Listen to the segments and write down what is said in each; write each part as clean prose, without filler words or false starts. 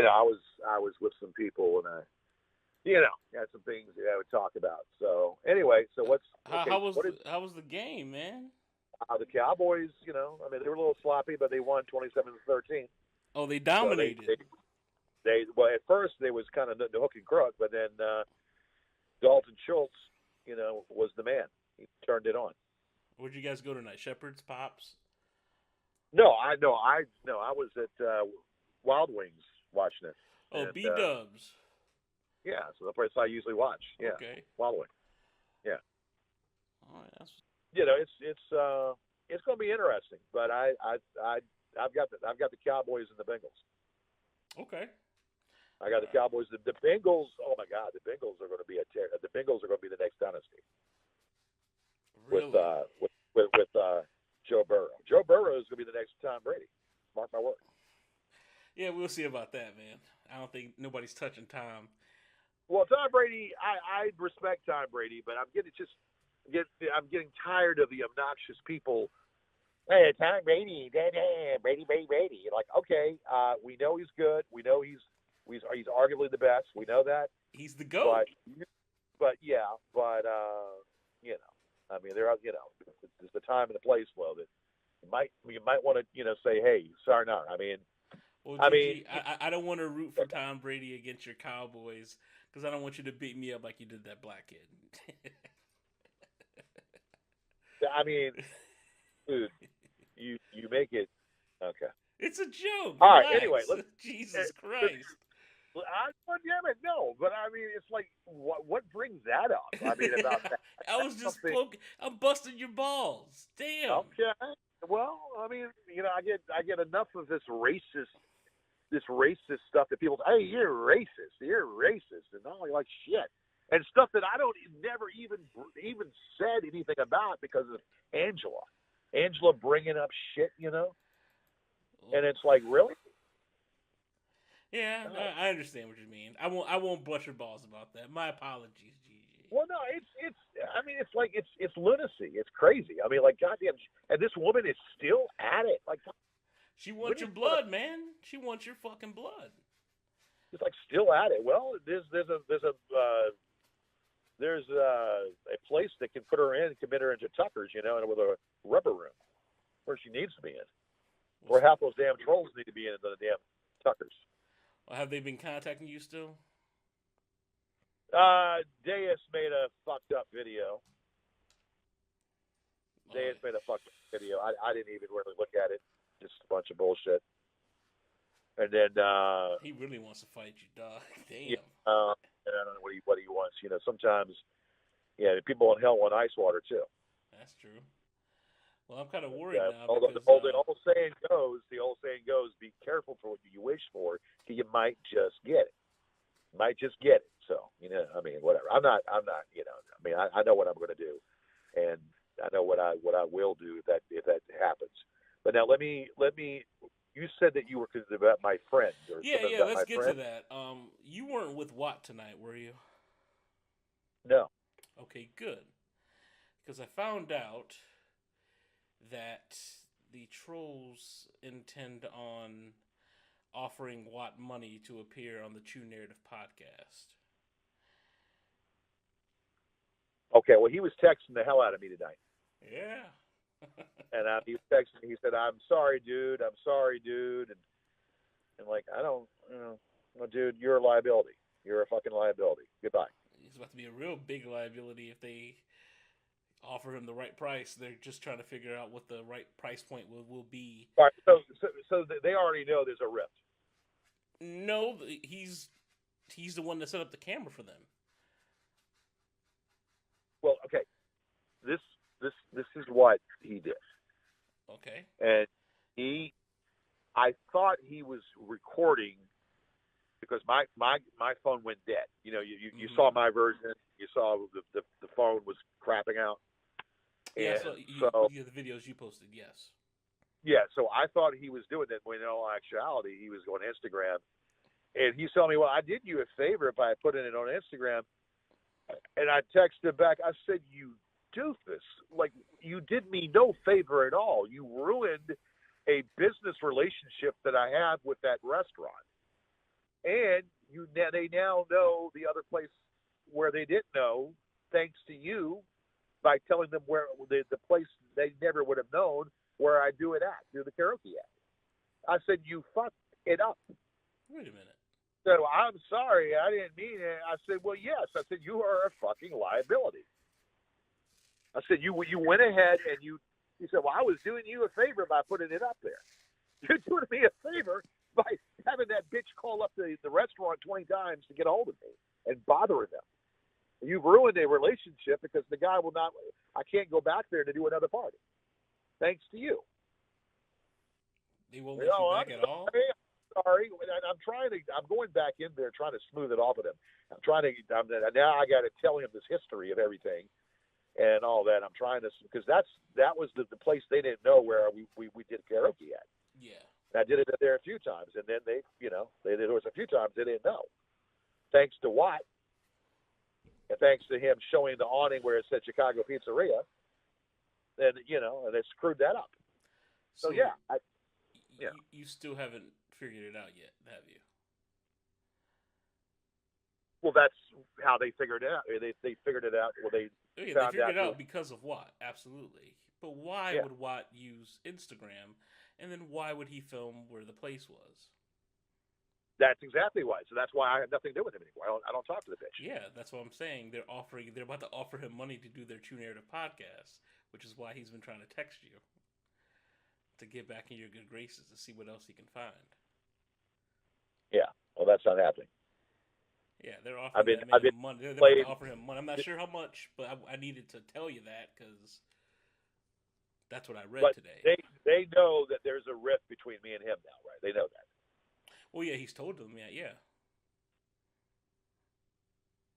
I was with some people, and had some things that I would talk about. So anyway, so how was the game, man? the Cowboys? I mean, they were a little sloppy, but they won 27-13. Oh, they So dominated. well, at first they was kind of the hook and crook, but then Dalton Schultz, was the man. He turned it on. Where'd you guys go tonight? Shepherd's, Pops? No, I no, I no, I was at Wild Wings watching it, Oh, and B Dubs. yeah, so the place I usually watch. Yeah, Okay. Wild Wings. Yeah, All right, that's it's going to be interesting, but I've got the Cowboys and the Bengals. okay. I got the Cowboys. The Bengals. Oh my God, the Bengals are going to be the Bengals are going to be the next dynasty Really? with Joe Burrow. Joe Burrow is going to be the next Tom Brady. Mark my word. Yeah, we'll see about that, man. I don't think nobody's touching Tom. Well, Tom Brady, I respect Tom Brady, but I'm getting tired of the obnoxious people. Hey, Tom Brady, Brady. You're like, okay, we know he's good. We know he's arguably the best. We know that. He's the GOAT. But I mean, there's the time and the place, though, that you might want to, say, hey, sayonara. Well, I mean, Gigi, I don't want to root for Tom Brady against your Cowboys because I don't want you to beat me up like you did that black kid. I mean, dude, you make it okay. It's a joke. All right. Relax. Anyway, Jesus Christ. Damn it, no. But I mean, it's like, what brings that up? I mean, about that. I was just poking. I'm busting your balls. Damn. Okay. Well, I mean, I get enough of this racist stuff that people say, hey, you're racist, and not only like shit, and stuff that I don't never even said anything about because of Angela bringing up shit, and it's like, really? Yeah, I understand what you mean. I won't bust your balls about that. My apologies, Gigi. Well, no, it's like it's lunacy. It's crazy. I mean, like, goddamn, and this woman is still at it. Like, she wants your blood, man. She wants your fucking blood. She's like still at it. Well, there's a place that can put her in, commit her into Tucker's, and with a rubber room where she needs to be in, where half those damn trolls need to be in the damn Tucker's. Well, have they been contacting you still? Deus made a fucked up video. I didn't even really look at it. Just a bunch of bullshit. And then he really wants to fight you, dog. Damn. Yeah, and I don't know what he wants. Sometimes, people want hell want ice water too. That's true. Well, I'm kind of worried now. The old saying goes, be careful for what you wish for, because you might just get it. So, whatever. I'm not, I know what I'm going to do, and I know what I will do if that happens. But now let me. You said that you were about my friend. Yeah. Let's get to that. You weren't with Watt tonight, were you? No. Okay, good. Because I found out that the trolls intend on offering Watt money to appear on the True Narrative podcast. Okay, well, he was texting the hell out of me tonight. Yeah. And he was texting me. He said, I'm sorry, dude. And like, I don't, well, dude, you're a liability. You're a fucking liability. Goodbye. He's about to be a real big liability if they offer him the right price. They're just trying to figure out what the right price point will be. All right, so they already know there's a rift. No, he's the one that set up the camera for them. Well, okay. This is what he did. Okay. And I thought he was recording because my phone went dead. You Mm-hmm. saw my version. You saw the phone was crapping out. Yeah, so the videos you posted, yes. Yeah, so I thought he was doing that when in all actuality he was going Instagram. And he's telling me, well, I did you a favor if I put it on Instagram. And I texted back, I said, you doofus. Like, you did me no favor at all. You ruined a business relationship that I have with that restaurant. and they now know the other place where they didn't know, thanks to you, by telling them where the place they never would have known where I do it at, do the karaoke at. I said, you fucked it up. Wait a minute. So I'm sorry, I didn't mean it. I said, well, yes. I said, you are a fucking liability. I said, you went ahead and you said, well, I was doing you a favor by putting it up there. You're doing me a favor by having that bitch call up the restaurant 20 times to get a hold of me and bothering them. You've ruined a relationship because the guy will not, I can't go back there to do another party. Thanks to you. They won't let you back at all? Sorry. I'm going back in there trying to smooth it off of him. Now I got to tell him this history of everything and all that. I'm trying to, because that was the place they didn't know where we did karaoke at. Yeah. I did it there a few times, and then there was a few times they didn't know. Thanks to Watt, and thanks to him showing the awning where it said Chicago Pizzeria, and they screwed that up. So yeah, you still haven't figured it out yet, have you? Well, that's how they figured it out. They figured it out. Well, they figured it out because of Watt, absolutely. But why would Watt use Instagram, and then why would he film where the place was? That's exactly why. So that's why I have nothing to do with him anymore. I don't talk to the bitch. Yeah, that's what I'm saying. They're about to offer him money to do their True Narrative podcast, which is why he's been trying to text you to get back in your good graces to see what else he can find. Yeah, well, that's not happening. Yeah, they're offering him money. They're about to offer him money. I'm not sure how much, but I needed to tell you that because that's what I read today. They know that there's a rift between me and him now, right? They know that. Well, yeah, he's told them. Yeah.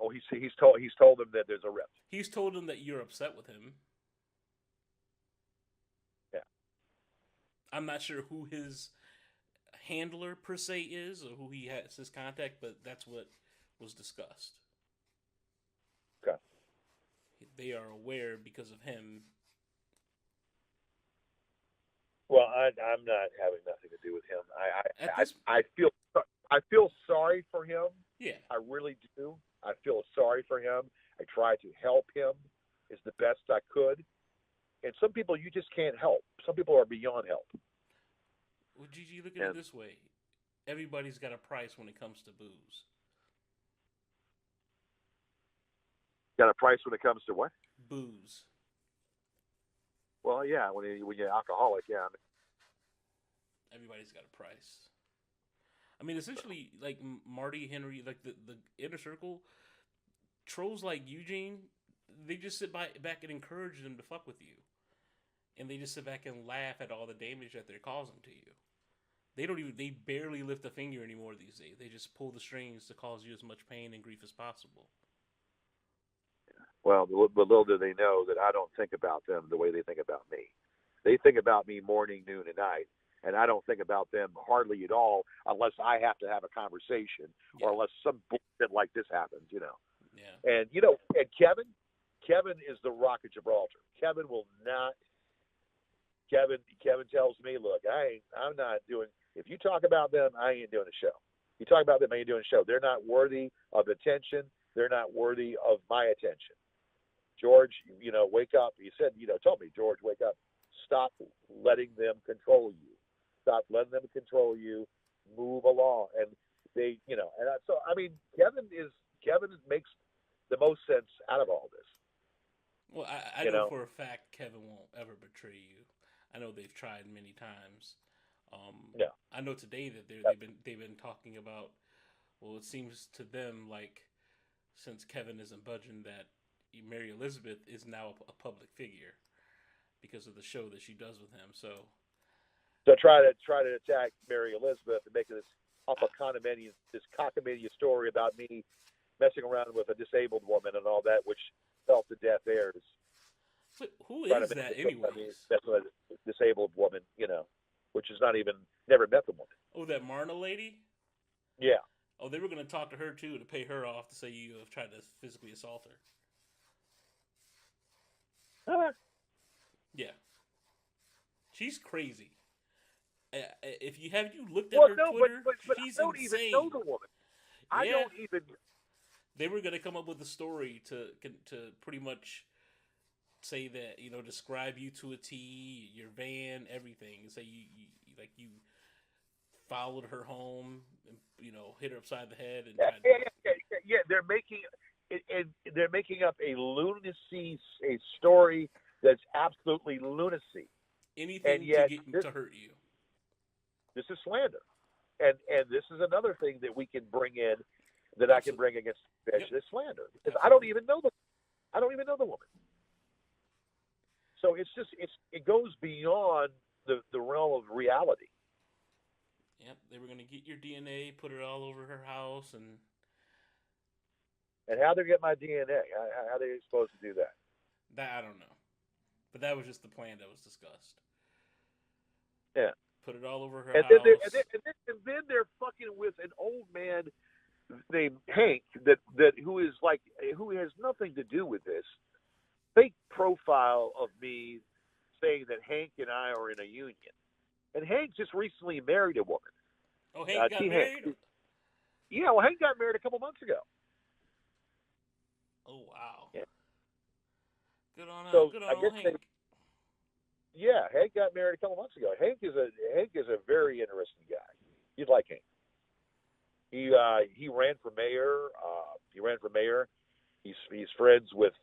Oh, he's told them that there's a rift. He's told them that you're upset with him. Yeah. I'm not sure who his handler per se is or who he has his contact, but that's what was discussed. Okay. They are aware because of him. Well, I'm not having nothing to do with him. I feel sorry for him. Yeah. I really do. I feel sorry for him. I try to help him as the best I could. And some people you just can't help. Some people are beyond help. Well, Gigi, look at it this way. Everybody's got a price when it comes to booze. Got a price when it comes to what? Booze. Well, yeah, when you're alcoholic, yeah. Everybody's got a price. I mean, essentially, like Marty, Henry, like the inner circle, trolls like Eugene, they just sit back and encourage them to fuck with you. And they just sit back and laugh at all the damage that they're causing to you. They barely lift a finger anymore these days. They just pull the strings to cause you as much pain and grief as possible. Well, but little do they know that I don't think about them the way they think about me. They think about me morning, noon, and night, and I don't think about them hardly at all unless I have to have a conversation or unless some bullshit like this happens, Yeah. And, and Kevin is the Rock of Gibraltar. Kevin will not. Kevin tells me, look, I'm not doing. If you talk about them, I ain't doing a show. You talk about them, I ain't doing a show. They're not worthy of attention. They're not worthy of my attention. George, wake up. He said, told me, George, wake up. Stop letting them control you. Stop letting them control you. Move along. And they, Kevin makes the most sense out of all this. Well, I know for a fact Kevin won't ever betray you. I know they've tried many times. I know today that they've been talking about. Well, it seems to them like since Kevin isn't budging, that Mary Elizabeth is now a public figure because of the show that she does with him. So try to attack Mary Elizabeth and make this cockamamie story about me messing around with a disabled woman and all that, which fell to deaf heirs. But who is that anyways? That's a disabled woman, which is not even never met the woman. Oh, that Marna lady? Yeah. Oh, they were going to talk to her too to pay her off to say you have tried to physically assault her. Yeah, she's crazy. If you looked at her Twitter, but she's I don't insane. even know the woman. I Yeah, don't even. they were gonna come up with a story to pretty much say that, describe you to a T, your van, everything. Say you followed her home and hit her upside the head and Yeah, tried. yeah. They're making up a lunacy, a story that's absolutely lunacy, and Anything to yet get this to hurt you. this is slander, and this is another thing that we can bring in that I can Absolutely. bring against the bitch. Yep. Is slander because Absolutely. I don't even know the woman. So it goes beyond the realm of reality. Yep. They were gonna get your DNA, put it all over her house, and And how they get my DNA? How they supposed to do that? that I don't know. But that was just the plan that was discussed. Yeah. Put it all over her And then, house. and then they're fucking with an old man named Hank who has nothing to do with this. Fake profile of me saying that Hank and I are in a union. And Hank just recently married a woman. Oh, Hank got T.Hank. married. Yeah, well, Hank got married a couple months ago. Oh wow. Yeah. Good So on I guess old Hank. Hank got married a couple months ago. Hank is a very interesting guy. You'd like Hank. He ran for mayor. He's friends with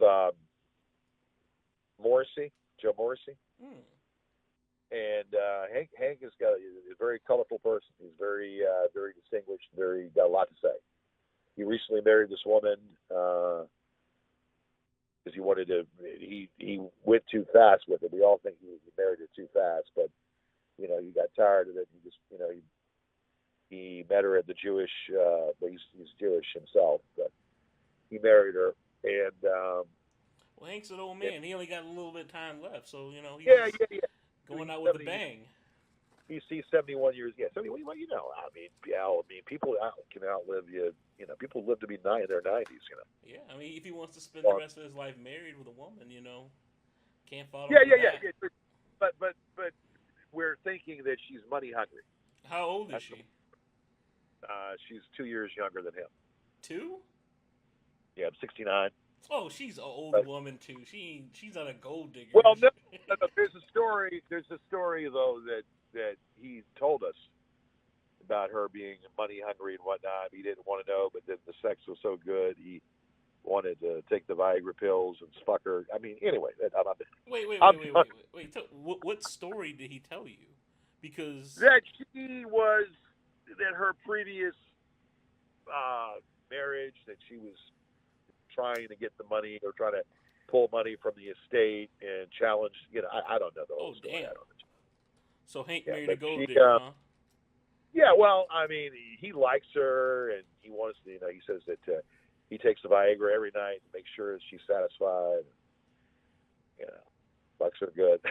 Morrissey, Joe Morrissey, Hmm. and Hank is a very colorful person. He's very distinguished. Got a lot to say. He recently married this woman because he wanted to. He went too fast with it. We all think he married her too fast, but he got tired of it. He just he met her at the Jewish. Well, he's Jewish himself, but he married her, and Well, Hank's an old and man. He only got a little bit of time left, so yeah, he's yeah. going He's out with a 70. bang. He's 71 years. Yeah, 71. Well, people can outlive you. People live to be in their 90s. Yeah, I mean, if he wants to spend the Or, rest of his life married with a woman, can't fault him yeah, for that. But we're thinking that she's money hungry. How old is That's she? she's 2 years younger than him. 2? Yeah, I'm 69. Oh, she's an old But, woman too. She's not a gold digger. well, no, there's a story. There's a story though that he told us about her being money hungry and whatnot. He didn't want to know, but then the sex was so good, he wanted to take the Viagra pills and fuck her. I mean, anyway, I'm done. Wait. What story did he tell you? Because That she was that her previous marriage that she was trying to get the money or trying to pull money from the estate and challenge. I don't know the whole story. damn. I don't know. So Hank Yeah, married a but gold she, digger, huh? yeah, well, I mean, he likes her and he wants to. He says that he takes the Viagra every night to make sure that she's satisfied. Fucks her good.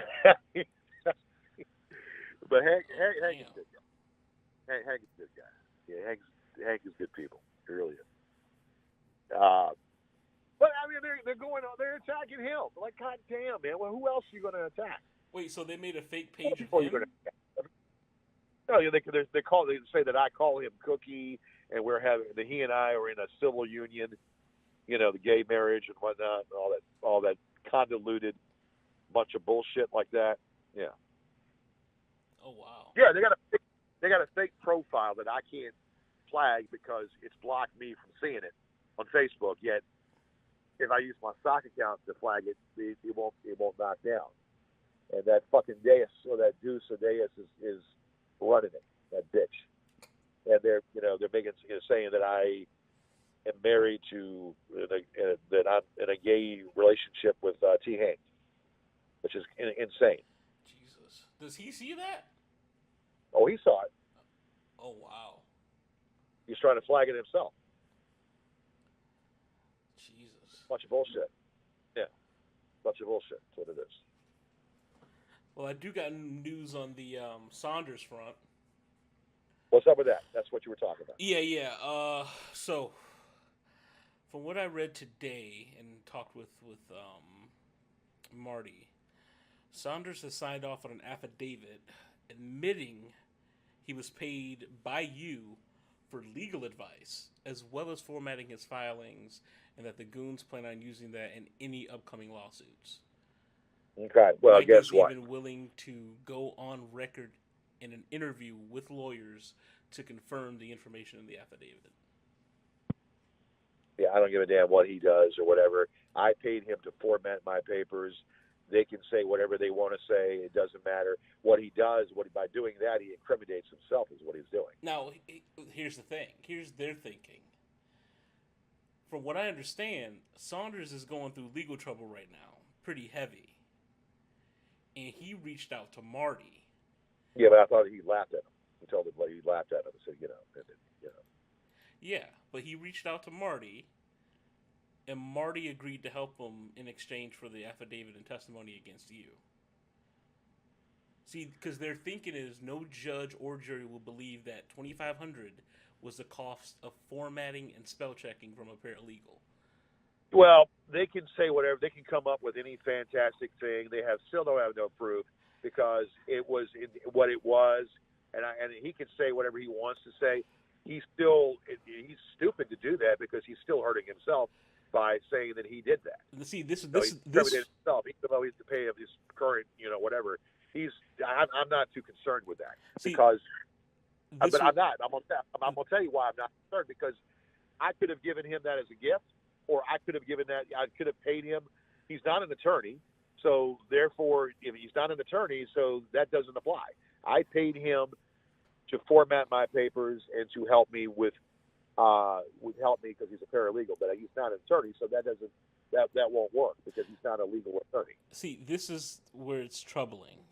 But Hank is a good guy. Hank is a good guy. Yeah, Hank is good people. He really is. But I mean, they're attacking him. Like, god damn, man. Well, who else are you going to attack? Wait, so they made a fake What page of people are you going him? to attack? No, they say that I call him Cookie, and he and I are in a civil union. The gay marriage and whatnot, and all that convoluted bunch of bullshit like that. Yeah. Oh wow. Yeah, they got a fake profile that I can't flag because it's blocked me from seeing it on Facebook. Yet, if I use my stock account to flag it, it won't knock down. And that fucking Deus or that Deuce or Deus is running it. That bitch. And they're making saying that I am married to that I'm in a gay relationship with T.Hank, which is insane. Jesus. Does he see that? Oh, he saw it. Oh wow. He's trying to flag it himself. Jesus. Bunch of bullshit. Yeah, bunch of bullshit. That's what it is. Well, I do got news on the Saunders front. What's up with that? That's what you were talking about. Yeah. So from what I read today and talked with Marty, Saunders has signed off on an affidavit admitting he was paid by you for legal advice, as well as formatting his filings, and that the goons plan on using that in any upcoming lawsuits. Okay, well, Mike guess is what? even willing to go on record in an interview with lawyers to confirm the information in the affidavit. Yeah, I don't give a damn what he does or whatever. I paid him to format my papers. They can say whatever they want to say. It doesn't matter. What he does, by doing that, he incriminates himself is what he's doing. Now, here's the thing. Here's their thinking. From what I understand, Saunders is going through legal trouble right now, pretty heavy. And he reached out to Marty. Yeah, but I thought he laughed at him. He told him he laughed at him and said, Yeah, but he reached out to Marty, and Marty agreed to help him in exchange for the affidavit and testimony against you. See, because their thinking is no judge or jury will believe that $2,500 was the cost of formatting and spell checking from a paralegal. Well, they can say whatever. They can come up with any fantastic thing. They still don't have no proof because it was what it was, and he can say whatever he wants to say. He's stupid to do that because he's still hurting himself by saying that he did that. See, this himself, even though he's the pay of his current, whatever. I'm not too concerned with that because, but I'm not. I'm gonna tell you why I'm not concerned because I could have given him that as a gift, or I could have paid him. He's not an attorney, so therefore, if he's not an attorney, so that doesn't apply. I paid him to format my papers and to help me because he's a paralegal, but he's not an attorney, so that won't work because he's not a legal attorney. See, this is where it's troubling.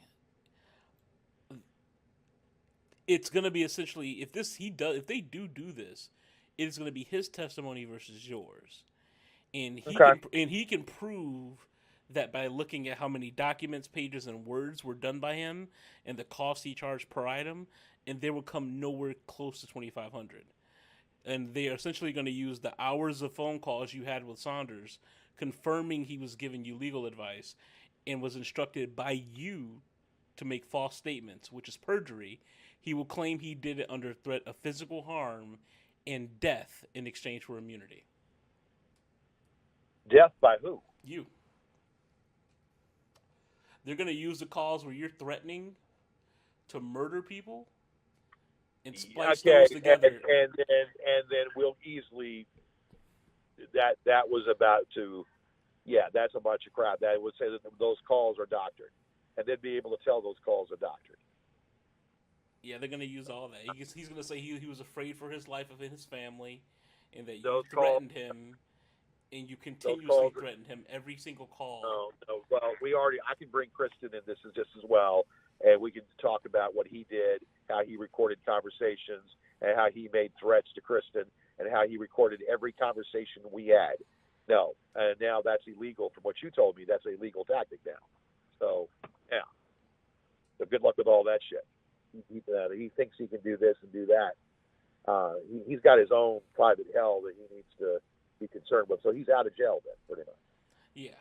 It's going to be essentially if they do this, it's going to be his testimony versus yours, and he can prove that by looking at how many documents, pages, and words were done by him and the cost he charged per item, and they will come nowhere close to $2,500. And they are essentially going to use the hours of phone calls you had with Saunders, confirming he was giving you legal advice and was instructed by you to make false statements, which is perjury. He will claim he did it under threat of physical harm and death in exchange for immunity. Death by who? You. They're going to use the calls where you're threatening to murder people and splice those together. And then we'll easily that was about to, that's a bunch of crap. That would say that those calls are doctored, and they'd be able to tell those calls are doctored. Yeah, they're going to use all that. He's going to say he was afraid for his life of his family, and that you threatened him, and you continuously threatened him every single call. No. Well, I can bring Kristen in this just as well, and we can talk about what he did, how he recorded conversations, and how he made threats to Kristen, and how he recorded every conversation we had. No, and now that's illegal. From what you told me, that's a legal tactic now. So, yeah. So good luck with all that shit. He thinks he can do this and do that. He's got his own private hell that he needs to be concerned with. So he's out of jail then, pretty much. Yeah.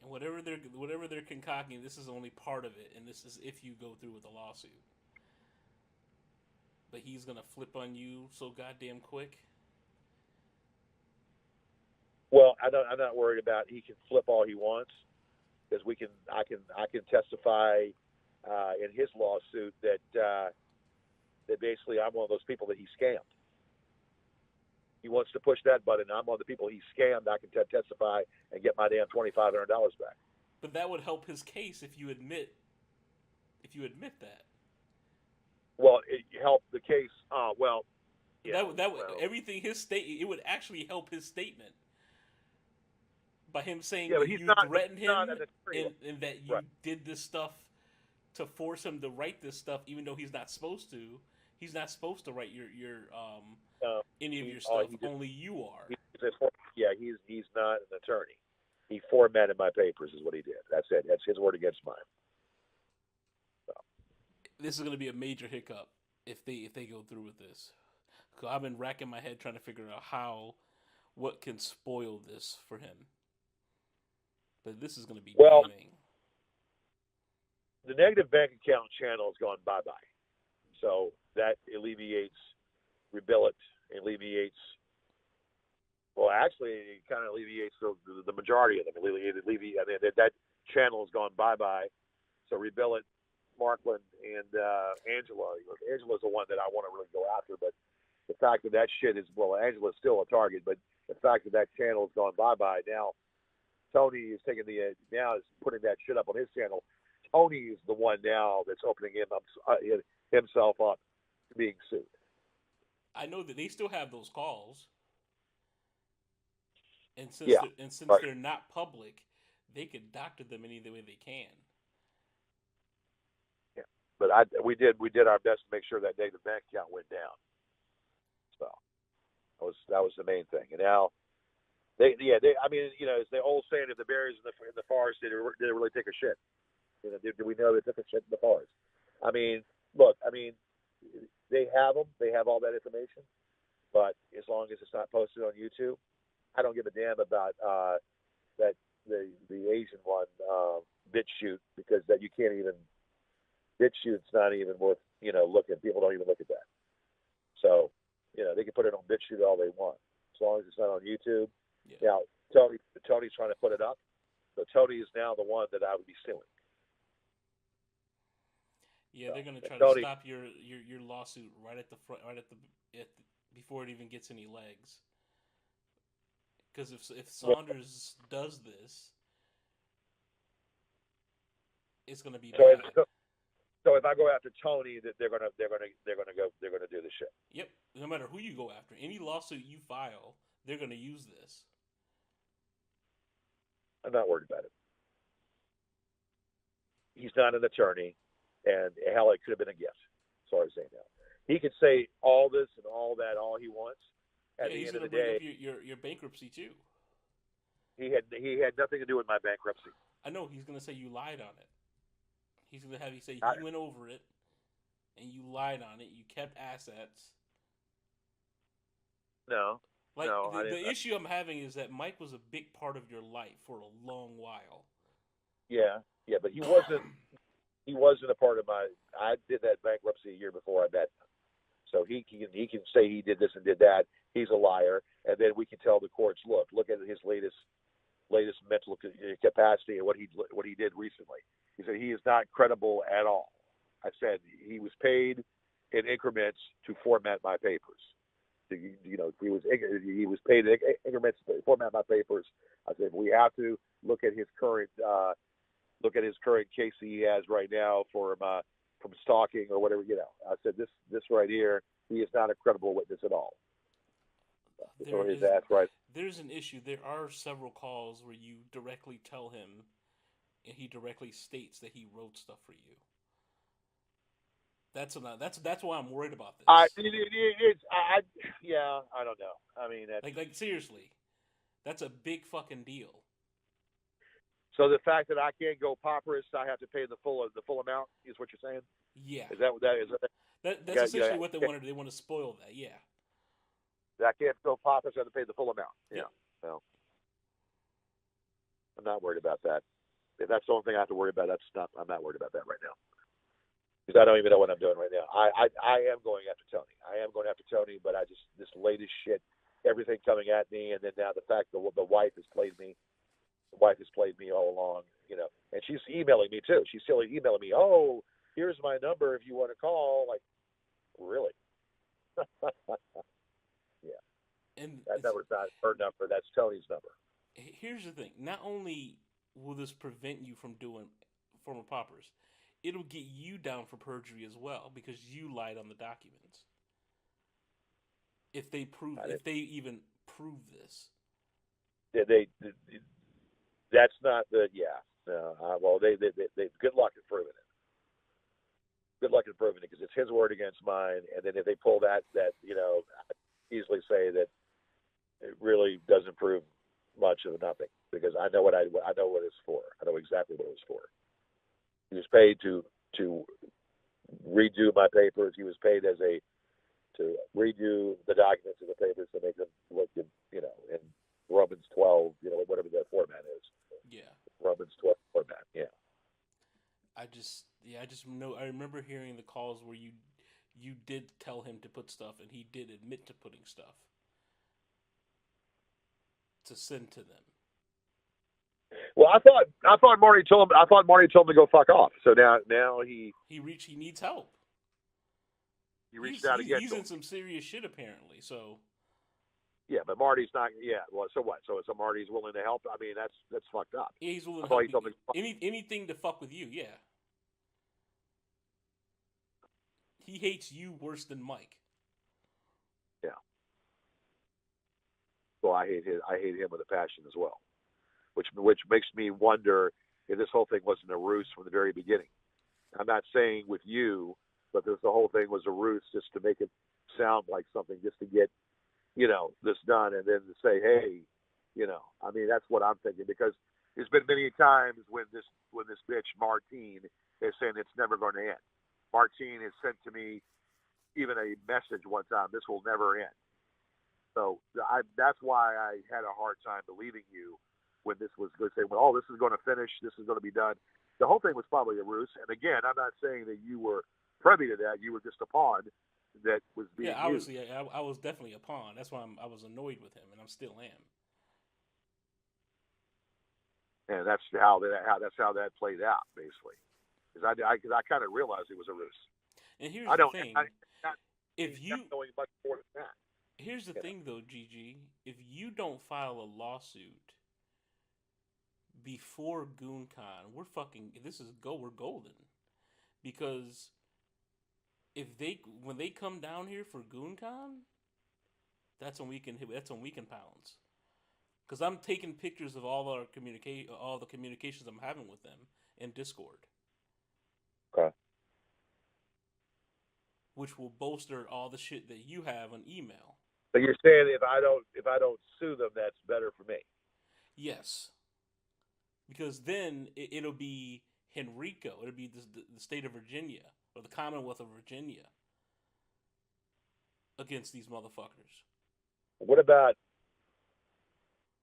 And whatever they're concocting, this is only part of it, and this is if you go through with the lawsuit. But he's gonna flip on you so goddamn quick. Well, I'm not worried about. He can flip all he wants because I can testify in his lawsuit that basically I'm one of those people that he scammed. He wants to push that button. I'm one of the people he scammed. I can testify and get my damn $2,500 back. But that would help his case if you admit that. Well, it helped the case. Everything it would actually help his statement by him saying that you threatened him and that you did this stuff to force him to write this stuff, even though he's not supposed to. He's not supposed to write your any of your stuff. Only you are. He's not an attorney. He formatted my papers, is what he did. That's it. That's his word against mine. So. This is going to be a major hiccup if they go through with this. Because I've been racking my head trying to figure out what can spoil this for him. But this is going to be damning. The negative bank account channel has gone bye-bye. So that alleviates Rebillet, alleviates. Well, actually, it kind of alleviates the majority of them. I mean, that channel has gone bye-bye. So Rebillet, Markland, and Angela. Angela's the one that I want to really go after, but the fact that shit is, well, Angela's still a target, but the fact that channel has gone bye-bye, now Tony is taking now is putting that shit up on his channel. Tony is the one now that's opening himself up to being sued. I know that they still have those calls. And since right. they're not public, they could doctor them any way they can. Yeah, but we did our best to make sure that day the bank account went down. So that was the main thing. And now I mean, it's the old saying: if the bears in the forest did it really take a shit? Did we know they took a shit in the forest? I mean, look, they have them. They have all that information, but as long as it's not posted on YouTube, I don't give a damn about that the Asian one BitChute, because that you can't even BitChute's not even worth looking. People don't even look at that. So they can put it on BitChute all they want, as long as it's not on YouTube. Yeah. Now Tony's trying to put it up, so Tony is now the one that I would be suing. Yeah, they're going to try to stop your lawsuit right at the front, before it even gets any legs. Because if Saunders does this, it's going to be bad. So if I go after Tony, that they're gonna do the shit. Yep. No matter who you go after, any lawsuit you file, they're going to use this. I'm not worried about it. He's not an attorney, and hell, it could have been a gift. Sorry to say now. He could say all this and all that, all he wants. At the end of the day, he's going to bring up your bankruptcy too. He had nothing to do with my bankruptcy. I know. He's going to say you lied on it. He's going to have you say he went over it, and you lied on it. You kept assets. No. The issue I'm having is that Mike was a big part of your life for a long while. Yeah, but he wasn't. He wasn't a part of my. I did that bankruptcy a year before I met him, so he can say he did this and did that. He's a liar, and then we can tell the courts, look at his latest mental capacity and what he did recently. He said he is not credible at all. I said he was paid in increments to format my papers. He was paid in increments to format my papers. I said we have to look at his current case he has right now from stalking or whatever. I said this right here, he is not a credible witness at all. There's an issue. There are several calls where you directly tell him, and he directly states that he wrote stuff for you. That's why I'm worried about this. I don't know. I mean, like seriously, that's a big fucking deal. So the fact that I can't go pauperous, I have to pay the full amount, is what you're saying? Yeah. Is that what that is? That's essentially what they wanted. They want to spoil that. Yeah. I can't go pauperous. I have to pay the full amount. Yeah. Well, I'm not worried about that. If that's the only thing I have to worry about, I'm not worried about that right now. Because I don't even know what I'm doing right now. I am going after Tony. But this latest shit, everything coming at me, and then now the fact that the wife has played me. The wife has played me all along, and she's emailing me too. She's still emailing me. Oh, here's my number if you want to call. Like, really? Yeah. And that number's not her number. That's Tony's number. Here's the thing. Not only will this prevent you from doing former paupers, it'll get you down for perjury as well because you lied on the documents. If they even prove this. That's not the well, they good luck in proving it. Good luck in proving it because it's his word against mine. And then if they pull that I easily say that it really doesn't prove much of nothing because I know what it's for. I know exactly what it was for. He was paid to redo my papers. He was paid to redo the documents of the papers to make them look in Romans 12, whatever that format is. Yeah. Romans 12 format, yeah. I just know. I remember hearing the calls where you you did tell him to put stuff, and he did admit to putting stuff to send to them. Well, I thought Marty told him. I thought Marty told him to go fuck off. So now he needs help. He reached out again. He's in some serious shit apparently. So. Yeah, but Marty's not. Yeah, well, so what? So Marty's willing to help. I mean, that's fucked up. Yeah, he's willing to help. He told me anything to fuck with you. Yeah. He hates you worse than Mike. Yeah. Well, I hate him with a passion as well, which makes me wonder if this whole thing wasn't a ruse from the very beginning. I'm not saying with you, but the whole thing was a ruse just to make it sound like something, just to get, this done, and then to say, hey, I mean, that's what I'm thinking, because there's been many times when this bitch Martine is saying it's never going to end. Martine has sent to me even a message one time, this will never end. So that's why I had a hard time believing you when this was going to say, well, this is going to finish, this is going to be done. The whole thing was probably a ruse. And again, I'm not saying that you were privy to that. You were just a pawn that was being used. Obviously, I was definitely a pawn. That's why I was annoyed with him, and I still am. And that's how that played out, basically. Because I kind of realized it was a ruse. And here's the thing: if you knowing much more than that. Here's the thing, though, GG. If you don't file a lawsuit before GoonCon, we're golden. Because when they come down here for GoonCon, that's when we can pounce. Because I'm taking pictures of all the communications I'm having with them in Discord. Okay. Which will bolster all the shit that you have on email. So you're saying if I don't sue them, that's better for me? Yes. Because then it'll be Henrico. It'll be the state of Virginia or the Commonwealth of Virginia against these motherfuckers. What about?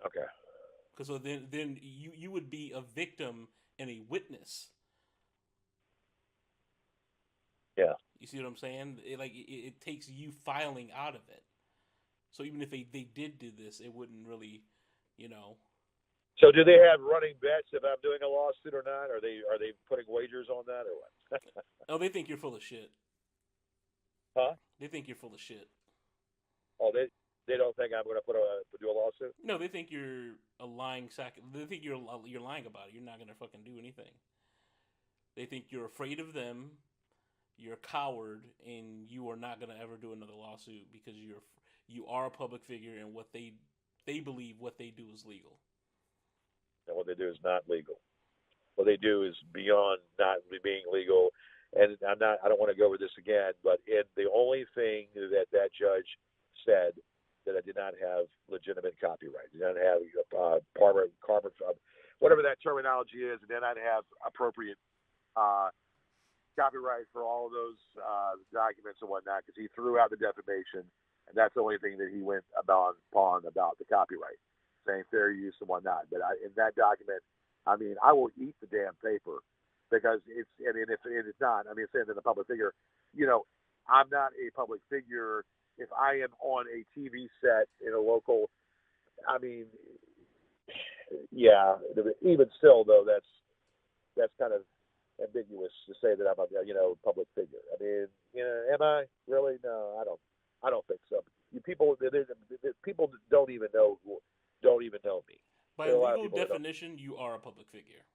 Okay. Because so then you would be a victim and a witness. Yeah. You see what I'm saying? It takes you filing out of it. So even if they did do this, it wouldn't really, So do they have running bets if I'm doing a lawsuit or not? Are they putting wagers on that or what? Oh, they think you're full of shit. Huh? They think you're full of shit. Oh, they don't think I'm going to do a lawsuit? No, they think you're a lying sack. They think you're lying about it. You're not going to fucking do anything. They think you're afraid of them. You're a coward, and you are not going to ever do another lawsuit because you are a public figure, and what they believe what they do is legal. And what they do is not legal. What they do is beyond not being legal. And I don't want to go over this again, but the only thing that judge said that I did not have legitimate copyright, did not have whatever that terminology is, and then I'd have appropriate copyright for all of those documents and whatnot, because he threw out the defamation, and that's the only thing that he went upon about the copyright, saying fair use and whatnot. But in that document, I mean, I will eat the damn paper, because if it's not, I mean, saying that a public figure, I'm not a public figure. If I am on a TV set in a local, I mean, yeah, even still though, that's kind of ambiguous to say that I'm a public figure. I mean, am I really? No, I don't think so. People don't even know me. By legal definition, you are a public figure.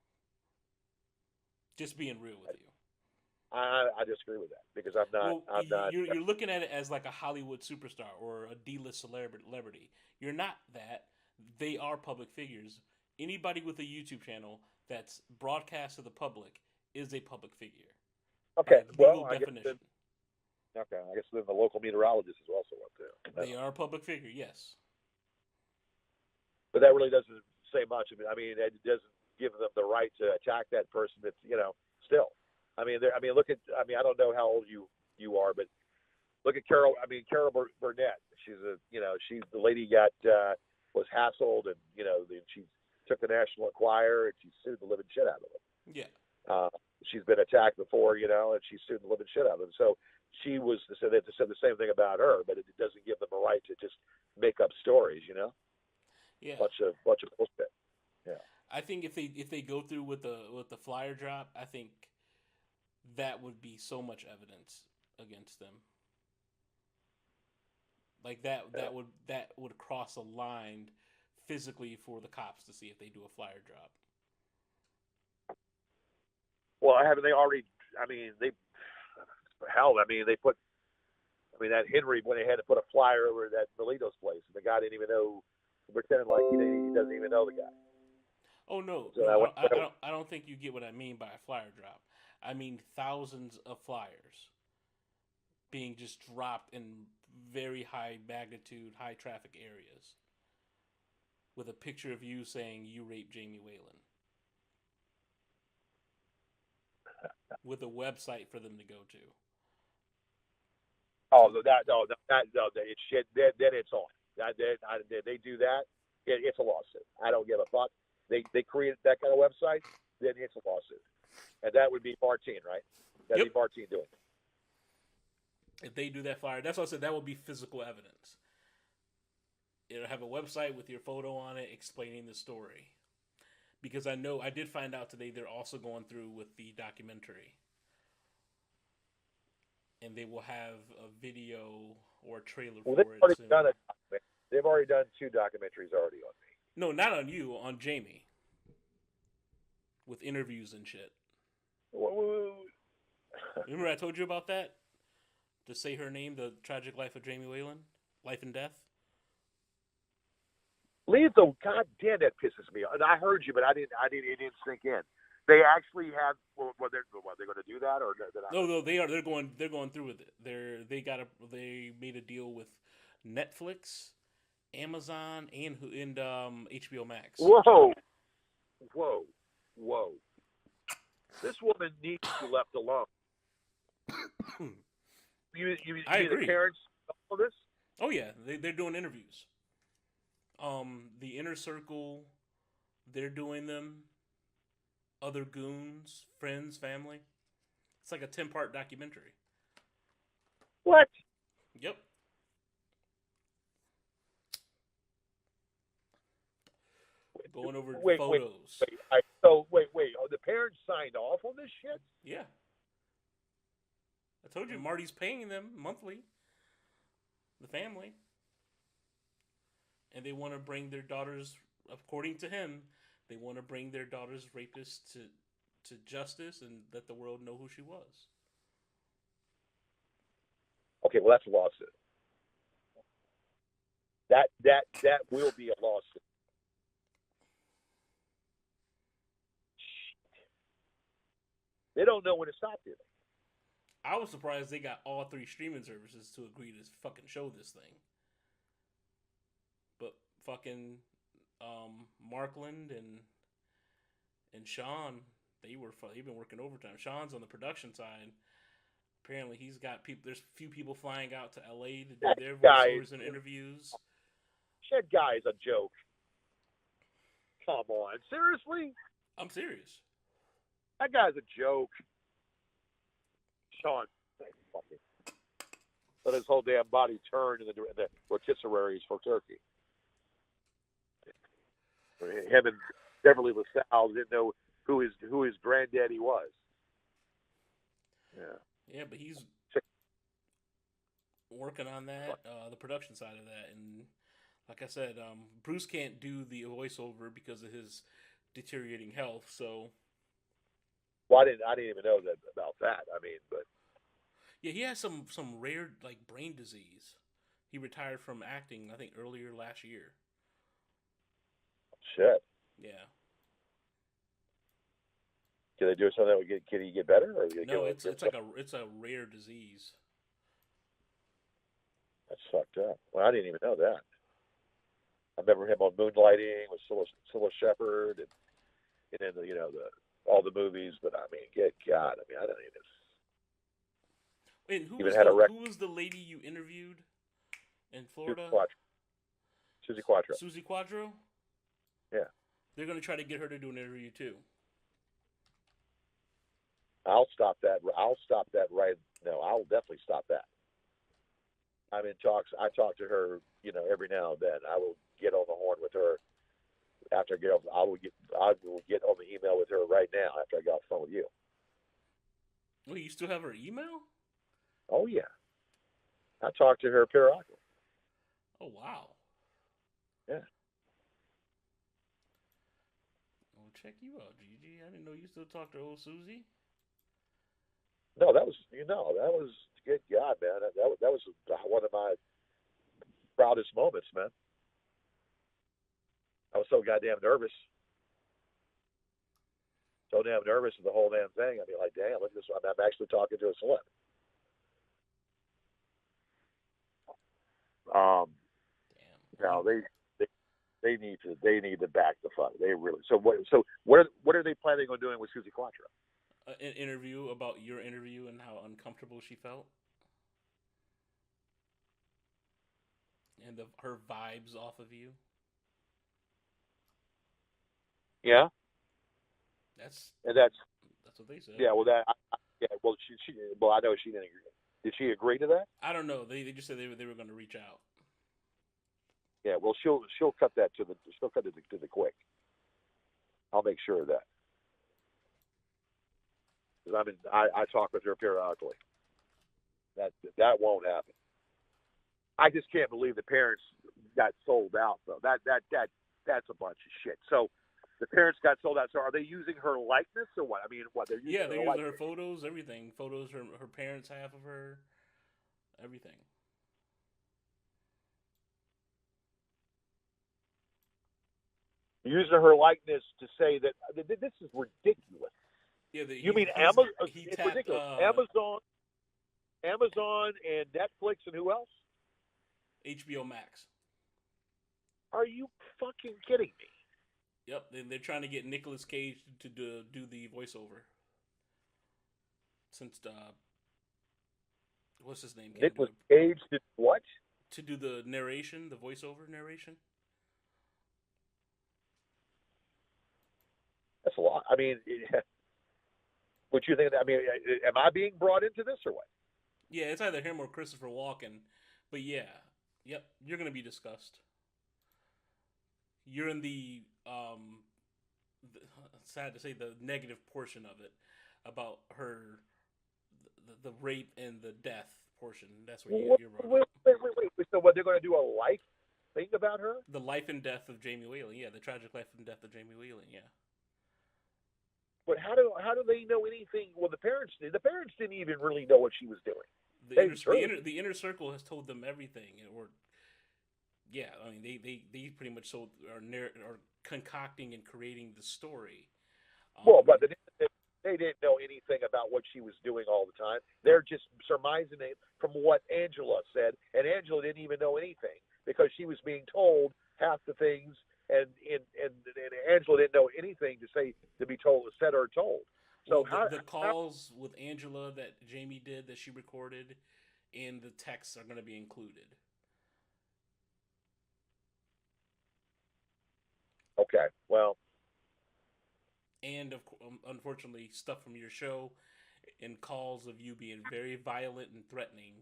Just being real with you. I disagree with that, because I'm not. Well, I'm not. You're looking at it as like a Hollywood superstar or a D-list celebrity. You're not that. They are public figures. Anybody with a YouTube channel that's broadcast to the public is a public figure. Okay. Legal definition. I guess then the local meteorologist is also one too. They are a public figure, yes. But that really doesn't say much. I mean, it doesn't give them the right to attack that person. That's still. I mean, look at. I mean, I don't know how old you are, but look at Carol. I mean, Carol Burnett. She's the lady was hassled, and then she took the National Enquirer and she sued the living shit out of him. Yeah. She's been attacked before, and she sued the living shit out of him. So she was said the same thing about her, but it doesn't give them a right to just make up stories, you know. Yeah, Bunch of bullshit. Yeah. I think if they go through with the flyer drop, I think that would be so much evidence against them. Like that would cross a line physically for the cops to see if they do a flyer drop. Well, haven't they already? I mean, they hell. I mean, they put. I mean, that Henry when they had to put a flyer over at Melito's place, and the guy didn't even know, pretending like he doesn't even know the guy. Oh no, So no, I don't think you get what I mean by a flyer drop. I mean thousands of flyers being just dropped in very high magnitude, high traffic areas with a picture of you saying you raped Jamie Whalen. With a website for them to go to. Oh, it's shit. Then it's on. They do that. It's a lawsuit. I don't give a fuck. They created that kind of website. Then it's a lawsuit, and that would be Martine, right? That'd be Martine doing it. If they do that flyer, that's what I said. That would be physical evidence. It'll have a website with your photo on it explaining the story. Because I did find out today they're also going through with the documentary. And they will have a video or a trailer for it soon. They've already done 2 documentaries already on me. No, not on you, on Jamie. With interviews and shit. Remember I told you about that? To say her name, the tragic life of Jamie Whalen? Life and Death? Lethal, God damn, that pisses me off. I heard you, but it didn't sink in. They actually have. They're going to do that, or no, they are. They're going through with it. They made a deal with Netflix, Amazon, and HBO Max. Whoa. This woman needs to be left alone. I agree. The parents know this? Oh yeah, they're doing interviews. The Inner Circle, they're doing them. Other goons, friends, family. It's like a 10-part documentary. What? Yep. Going over photos. Wait. Oh, the parents signed off on this shit? Yeah. I told you Marty's paying them monthly. The family. And they want to bring their daughters, according to him, they want to bring their daughter's rapist to justice and let the world know who she was. Okay, well, that's a lawsuit. That will be a lawsuit. They don't know when to stop, do they? I was surprised they got all 3 streaming services to agree to fucking show this thing. But fucking Markland and Sean, they've been working overtime. Sean's on the production side. Apparently, he's got people. There's a few people flying out to LA to do their voiceovers and interviews. That guy's a joke. Come on, seriously? I'm serious. That guy's a joke. Sean, fucking let his whole damn body turn in the rotisseries for turkey. Him and Beverly LaSalle didn't know who his granddaddy was. Yeah. Yeah, but he's working on that, the production side of that, and like I said, Bruce can't do the voiceover because of his deteriorating health. So, well, I didn't even know that about that. I mean, but yeah, he has some rare like brain disease. He retired from acting, I think, earlier last year. Shit. Yeah. Can they do something that would can he get better? Or no, it's a rare disease. That's fucked up. Well, I didn't even know that. I remember him on Moonlighting with Cilla Shepherd and then all the movies. But I mean, good God, I mean, I don't even. Wait, who was the lady you interviewed in Florida? Susie Quattro. Yeah. They're going to try to get her to do an interview too. I'll stop that right No, I'll definitely stop that. I'm in talks. I talk to her, every now and then. I will get on the horn with her after I get off. I will get on the email with her right now after I get off the phone with you. Wait, you still have her email? Oh yeah, I talk to her periodically. Oh wow. Yeah. I'll check you out, GG. I didn't know you still talk to old Susie. No, that was good God, man. That was one of my proudest moments, man. I was so goddamn nervous, so damn nervous of the whole damn thing. I mean, like, damn, look at this. I'm actually talking to a celeb. Um, Damn. now they need to back the fuck. They really. So what are they planning on doing with Susie Quattro? An interview about your interview and how uncomfortable she felt, and her vibes off of you. Yeah, That's and that's that's what they said. yeah. Well, yeah. Well, she well, I know she didn't agree. Did she agree to that? I don't know. They just said they were going to reach out. Yeah. Well, she'll cut that she'll cut it to the quick. I'll make sure of that. Because I talk with her periodically. That won't happen. I just can't believe the parents got sold out though. That's a bunch of shit. So the parents got sold out. So are they using her likeness or what? I mean, what they're using Yeah, her they're using her likeness? photos, everything. Photos her parents have of her, everything. Using her likeness to say that this is ridiculous. Yeah, You mean Amazon? he It's tapped ridiculous. Amazon, and Netflix, and who else? HBO Max. Are you fucking kidding me? Yep, they're trying to get Nicolas Cage to do the voiceover. Since what's his name can't do Nicolas it, Cage did what? to do the narration, the voiceover narration. That's a lot. I mean, what you think? I mean, am I being brought into this or what? Yeah, it's either him or Christopher Walken. But yeah, yep, you're gonna be discussed. You're in the sad to say, the negative portion of it about her, the rape and the death portion. That's where you're brought up. Wait. So what? They're going to do a life thing about her? The life and death of Jamie Whalen. Yeah, the tragic life and death of Jamie Whalen. Yeah. But how do they know anything? Well, the parents didn't even really know what she was doing. The They inner true. the inner circle has told them everything, or yeah, I mean they pretty much are concocting and creating the story. Well, but they didn't know anything about what she was doing all the time. They're just surmising it from what Angela said, and Angela didn't even know anything because she was being told half the things, and Angela didn't know anything to say to be told, said or told. So Well, the calls with Angela that Jamie did, that she recorded, and the texts are going to be included. okay, well, And unfortunately, stuff from your show and calls of you being very violent and threatening.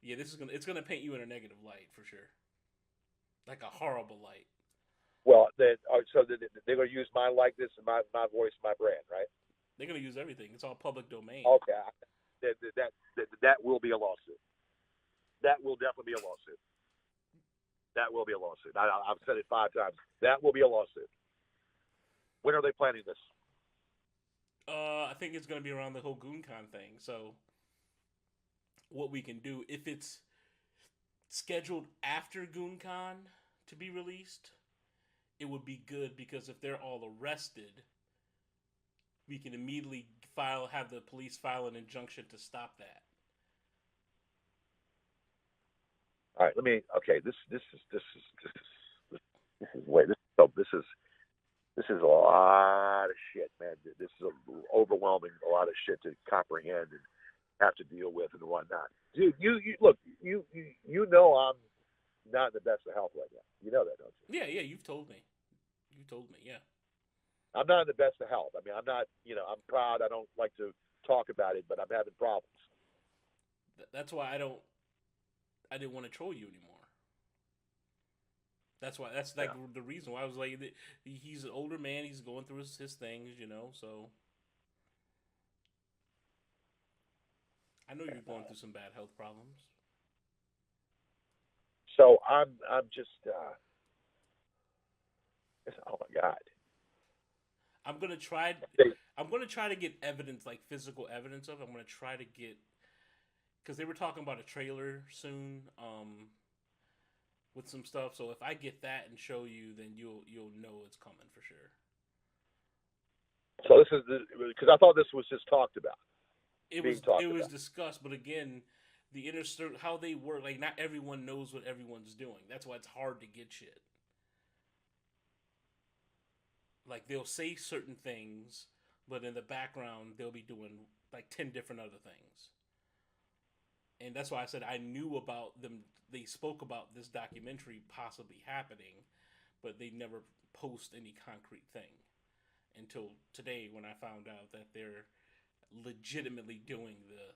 Yeah, it's gonna paint you in a negative light for sure, like a horrible light. so they're going to use my likeness and my voice, my brand, right? They're gonna use everything. It's all public domain. Okay, that will be a lawsuit. That will definitely be a lawsuit. That will be a lawsuit. I've said it 5 times. That will be a lawsuit. When are they planning this? I think it's gonna be around the whole GoonCon thing. So what we can do, if it's scheduled after GoonCon to be released, it would be good, because if they're all arrested, we can immediately have the police file an injunction to stop that. All right, let me. Okay, this is wait. This is a lot of shit, man. This is overwhelming, a lot of shit to comprehend and have to deal with and whatnot. Dude, you look, you know I'm not in the best of health right now. You know that, don't you? Yeah, you've told me. You told me, yeah. I'm not in the best of health. I mean, I'm not. I'm proud. I don't like to talk about it, but I'm having problems. That's why I didn't want to troll you anymore. That's why. That's like the reason why I was like, he's an older man. He's going through his things, So I know you're going through some bad health problems. So I'm just oh my god. I'm gonna try. I'm gonna try to get evidence, like physical evidence of it. I'm gonna try to get, because they were talking about a trailer soon, with some stuff. So if I get that and show you, then you'll know it's coming for sure. So this is because I thought this was just talked about. It was discussed, but again, the inner how they work. Like not everyone knows what everyone's doing. That's why it's hard to get shit. Like they'll say certain things, but in the background they'll be doing like 10 different other things. And that's why I said I knew about them. They spoke about this documentary possibly happening, but they never post any concrete thing until today when I found out that they're legitimately doing the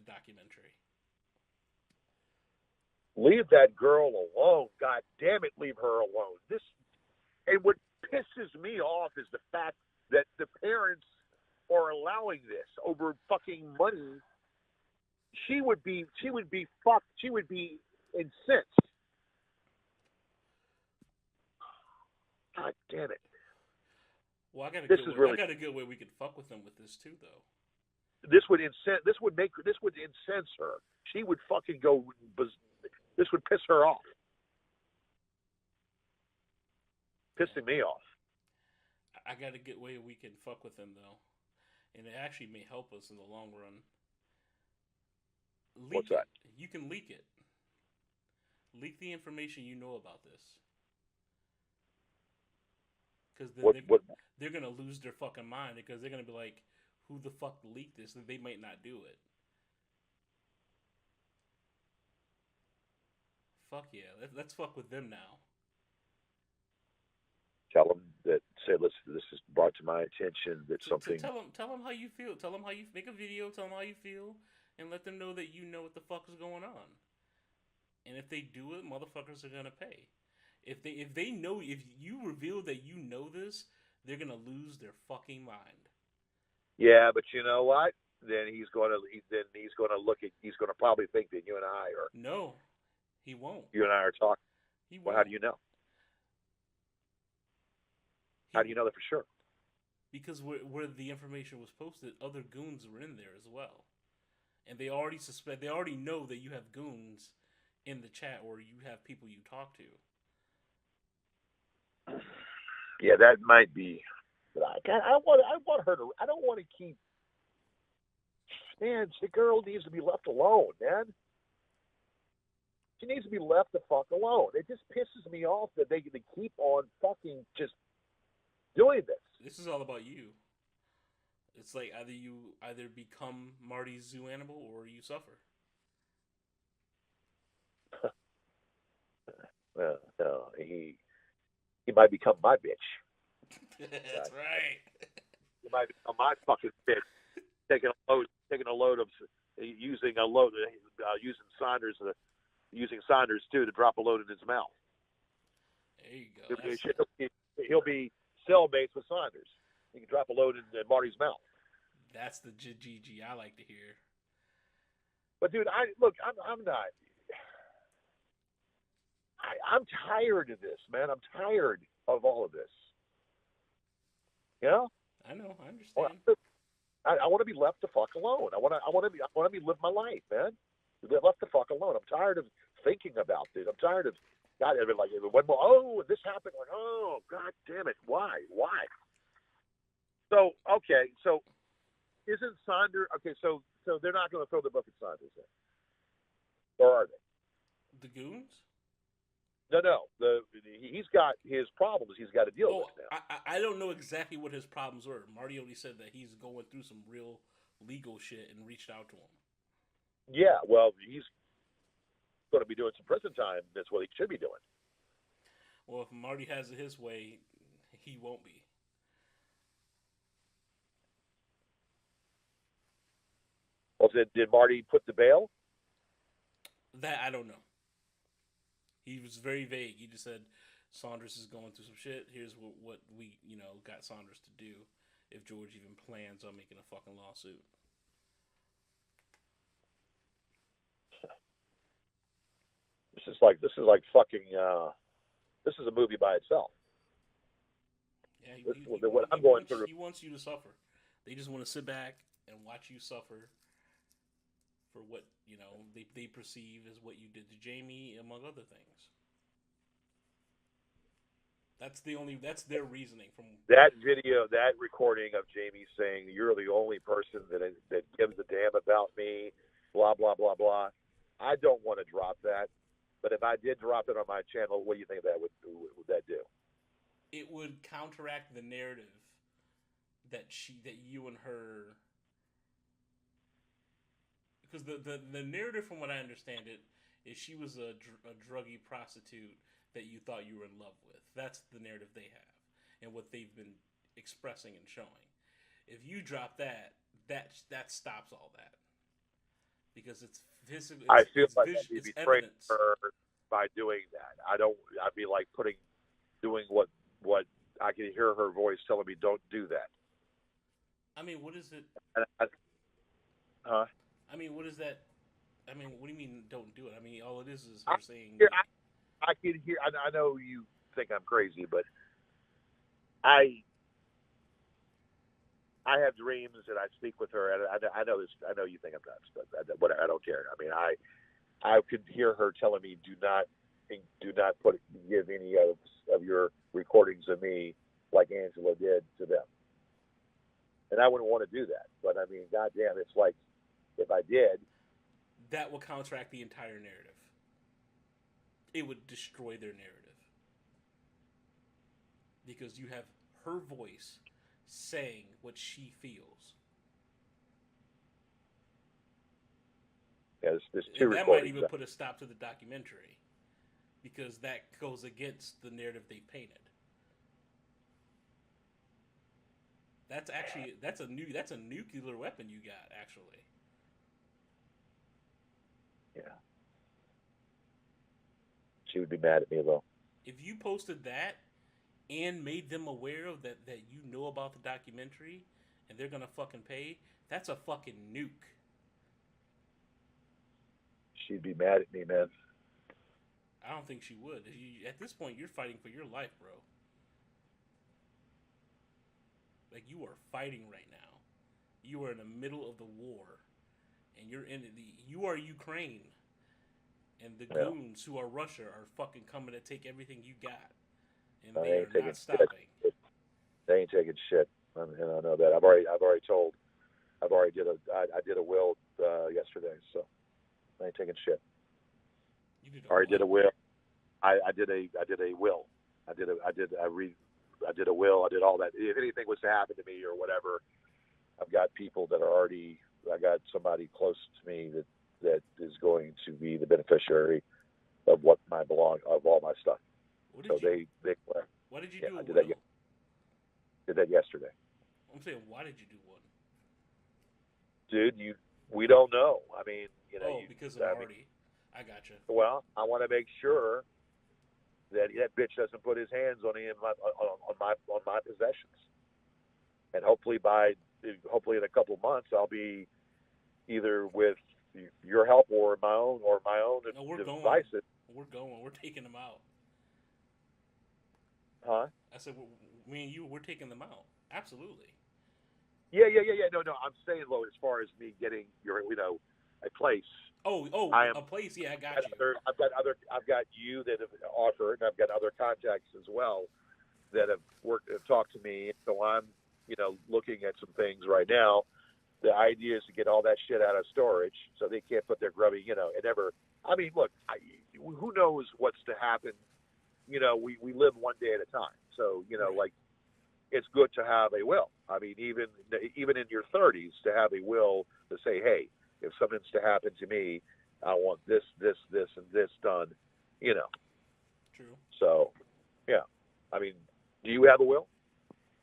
documentary. Leave that girl alone. God damn it, leave her alone. And what pisses me off is the fact that the parents are allowing this over fucking money. She would be fucked. She would be incensed. God damn it. Well, I got a good way we could fuck with them with this too, though. This would incense her. She would fucking go. This would piss her off. Pissing me off. I got a good way we can fuck with them though, and it actually may help us in the long run. What's that? You can leak it. Leak the information you know about this. Because they're going to lose their fucking mind because they're going to be like, who the fuck leaked this? And they might not do it. Fuck yeah. Let's fuck with them now. Tell them that, listen, this is brought to my attention that something... Tell them how you feel. Tell them how you... Make a video, tell them how you feel, and let them know that you know what the fuck is going on. And if they do it, motherfuckers are going to pay. If they know, if you reveal that you know this, they're gonna lose their fucking mind. Yeah, but you know what? Then he's gonna probably think that you and I are. No, he won't. You and I are talking. He won't. Well, how do you know? How do you know that for sure? Because where the information was posted, other goons were in there as well, and they already suspect. They already know that you have goons in the chat, or you have people you talk to. Yeah, that might be. But I want her to. I don't want to keep. Man, the girl needs to be left alone, man. She needs to be left the fuck alone. It just pisses me off that they keep on fucking just doing this. This is all about you. It's like either become Marty's zoo animal or you suffer. Well, no, he might become my bitch. That's right. He might become my fucking bitch. Taking a load of using Saunders too to drop a load in his mouth. There you go. He'll be cellmates with Saunders. He can drop a load in Marty's mouth. That's the GG I like to hear. But dude, I'm not. I'm tired of this, man. I'm tired of all of this. You know? I know. I understand. I want to be left the fuck alone. I want to be live my life, man. Left the fuck alone. I'm tired of thinking about this. I'm tired of God. Like one more. Oh, this happened. Like, oh, God damn it. Why? So okay. So isn't Saunders okay? So they're not going to throw the book at Saunders then, or are they? The goons? No. He's got his problems. He's got to deal with now. I don't know exactly what his problems were. Marty only said that he's going through some real legal shit and reached out to him. Yeah, well, he's going to be doing some prison time. That's what he should be doing. Well, if Marty has it his way, he won't be. Well, Did Marty put the bail? That I don't know. He was very vague. He just said Saunders is going through some shit. Here's what we got Saunders to do if George even plans on making a fucking lawsuit. This is like fucking. This is a movie by itself. Yeah, what I'm going through. He wants you to suffer. They just want to sit back and watch you suffer for what they perceive as what you did to Jamie, among other things. That's their reasoning from that video, that recording of Jamie saying you're the only person that gives a damn about me, blah blah blah blah. I don't want to drop that, but if I did drop it on my channel, what do you think that would that do? It would counteract the narrative that you and her, because the narrative, from what I understand it, is she was a druggy prostitute that you thought you were in love with. That's the narrative they have and what they've been expressing and showing. If you drop that stops all that, because it's physical. I feel like I'd be betraying her by doing that. I'd be like doing what I can hear her voice telling me don't do that. I mean, what is it? I mean, what is that? I mean, what do you mean don't do it? I mean, all it is her saying. I can hear. I know you think I'm crazy, but I have dreams and I speak with her, and I know this. I know you think I'm nuts, but whatever. I don't care. I mean, I could hear her telling me, do not give any of your recordings of me like Angela did to them. And I wouldn't want to do that. But I mean, goddamn, it's like if I did, that will counteract the entire narrative. It would destroy their narrative. Because you have her voice saying what she feels. Yeah, there's two and that might even put a stop to the documentary, because that goes against the narrative they painted. That's a nuclear weapon you got, actually. Yeah. She would be mad at me though. If you posted that and made them aware of that you know about the documentary and they're gonna fucking pay, that's a fucking nuke. She'd be mad at me, man. I don't think she would. At this point, you're fighting for your life, bro. Like, you are fighting right now. You are in the middle of the war, and you are Ukraine, and the goons who are Russia are fucking coming to take everything you got, and they are not stopping. They ain't taking shit, and I know that. I did a will yesterday, so I ain't taking shit. You did did a will. I did a will. I did a will. I did all that. If anything was to happen to me or whatever, I've got people that are already. I got somebody close to me that is going to be the beneficiary of of all my stuff. Why did you do a will? Did that yesterday. I'm saying, why did you do one? Dude, we don't know. I mean, because of Marty. I gotcha. Well, I want to make sure that bitch doesn't put his hands on my possessions, and hopefully in a couple of months I'll be either with your help or my own devices. We're going. We're taking them out. Huh? I said, me and you, we're taking them out. Absolutely. Yeah. No. I'm saying, though, as far as me getting a place. A place. Yeah, I got you. I've got you that have offered, and I've got other contacts as well that have talked to me. So I'm, looking at some things right now. The idea is to get all that shit out of storage so they can't put their grubby, it never. I mean, look, who knows what's to happen? We live one day at a time. So, right. Like, it's good to have a will. I mean, even in your 30s, to have a will to say, hey, if something's to happen to me, I want this, and this done, True. So, yeah. I mean, do you have a will?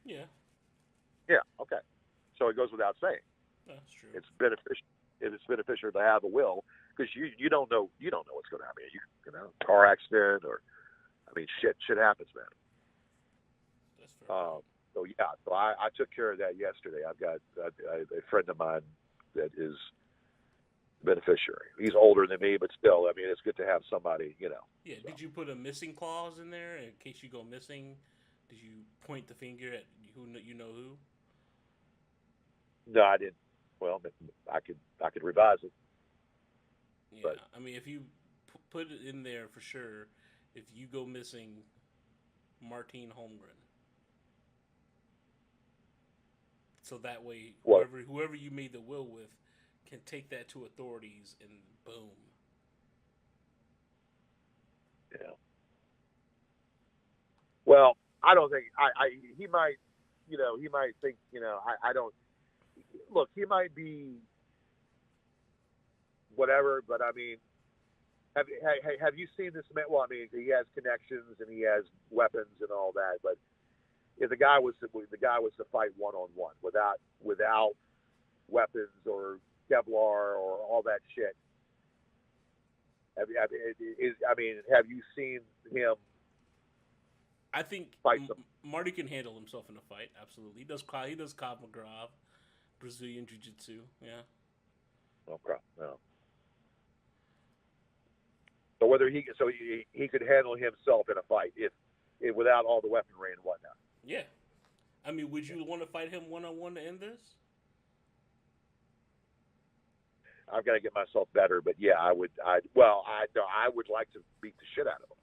Yeah. Yeah, okay. So it goes without saying. That's true. It's beneficial. if it's beneficial to have a will, because you don't know what's going to happen. You know, car accident or shit happens, man. That's fair. So yeah, so I took care of that yesterday. I've got a friend of mine that is beneficiary. He's older than me, but still, I mean, it's good to have somebody, you know. Yeah. So. Did you put a missing clause in there in case you go missing? Did you point the finger at who you know who? No, I didn't. Well, I could revise it. Yeah. But I mean, if you put it in there for sure, if you go missing, Martine Holmgren. So that way, whoever you made the will with can take that to authorities and boom. yeah. Well, I don't think he might, you know, he might think, you know, I don't look. He might be whatever, but I mean, have you seen this man? Well, I mean, he has connections and he has weapons and all that, but if the guy was to fight one-on-one without weapons or Kevlar or all that shit. Have you seen him? I think fight Marty can handle himself in a fight. Absolutely, he does Krav Maga, Brazilian Jiu Jitsu. Yeah. Oh crap! No. So whether he could handle himself in a fight if without all the weaponry and whatnot. Yeah. I mean, would you want to fight him one-on-one to end this? I've got to get myself better, but yeah, I would like to beat the shit out of him.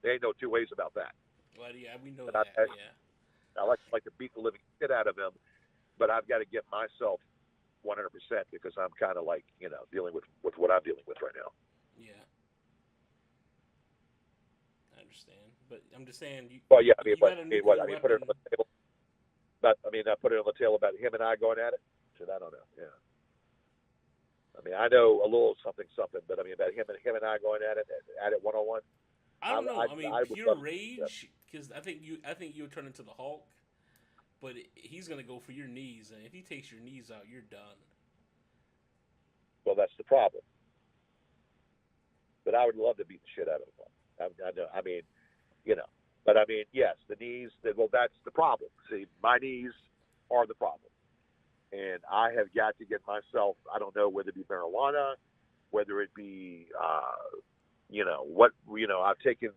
There ain't no two ways about that. Well, yeah, we know and that. I like to beat the living shit out of him, but I've got to get myself 100% because I'm kind of like, you know, dealing with what I'm dealing with right now. Yeah. I understand, but I'm just saying. Well, yeah, you put it on the table. But I put it on the table about him and I going at it. Shit, I don't know. Yeah. I mean, I know a little something, but I mean about him and I going at it one-on-one. I don't know. Pure rage, because I think you'll turn into the Hulk, but he's gonna go for your knees, and if he takes your knees out, you're done. Well, that's the problem. But I would love to beat the shit out of him. I know. I mean, you know. But I mean, yes, the knees. Well, that's the problem. See, my knees are the problem. And I have got to get myself, I don't know whether it be marijuana, whether it be, I've taken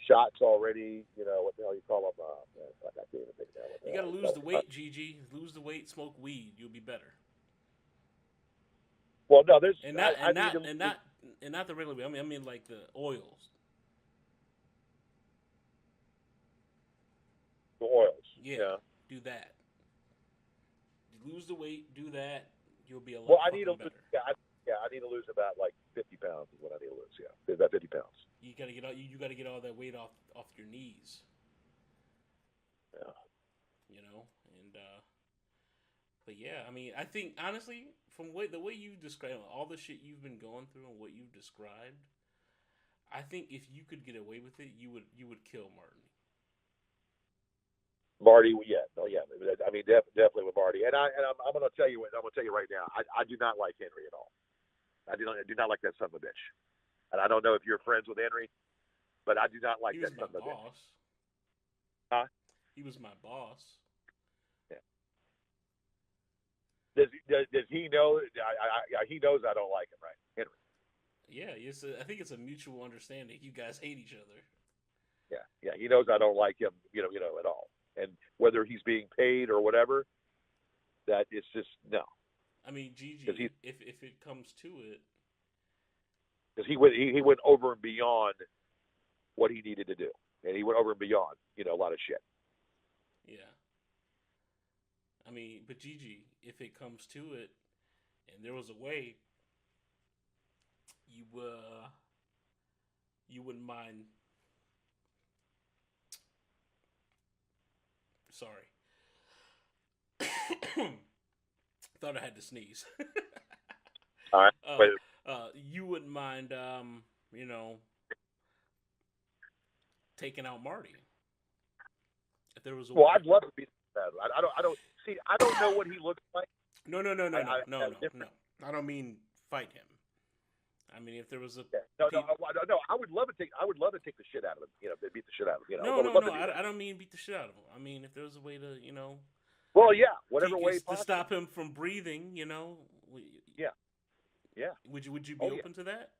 shots already, what the hell you call them? I can't even think now. You got to lose the weight, GG. Lose the weight, smoke weed. You'll be better. Well, no, there's... not the regular weed. I mean like the oils. The oils. Yeah. Do that. Lose the weight, do that, you'll be a lot I need to better. I need to lose about like 50 pounds is what I need to lose. Yeah, about 50 pounds. You gotta get all that weight off your knees. Yeah. You know, and but yeah, I mean, I think honestly, from the way you describe all the shit you've been going through and what you've described, I think if you could get away with it, you would kill Martin. Marty, yeah, oh yeah. I mean, definitely with Marty, and I'm going to tell you right now. I do not like Henry at all. I do not like that son of a bitch. And I don't know if you're friends with Henry, but I do not like that son of a bitch. Huh? He was my boss. Yeah. Does he know? He knows I don't like him, right, Henry? Yeah, I think it's a mutual understanding. You guys hate each other. Yeah. He knows I don't like him, at all. And whether he's being paid or whatever, that it's just no. I mean, GG, if it comes to it, because he went over and beyond what he needed to do, and he went over and beyond, a lot of shit. Yeah. I mean, but GG, if it comes to it, and there was a way, you wouldn't mind. Sorry. Thought I had to sneeze. All right. You wouldn't mind, taking out Marty if there was a. Well, I'd love to be that. I don't know what he looks like. No. I don't mean fight him. I mean, if there was a no, I would love to take the shit out of him. Beat the shit out of him. no, I would no, love no. to do that. I don't mean beat the shit out of him. I mean, if there was a way to, Well, yeah, whatever way to possible. stop him from breathing, Yeah, yeah. Would you be open to that?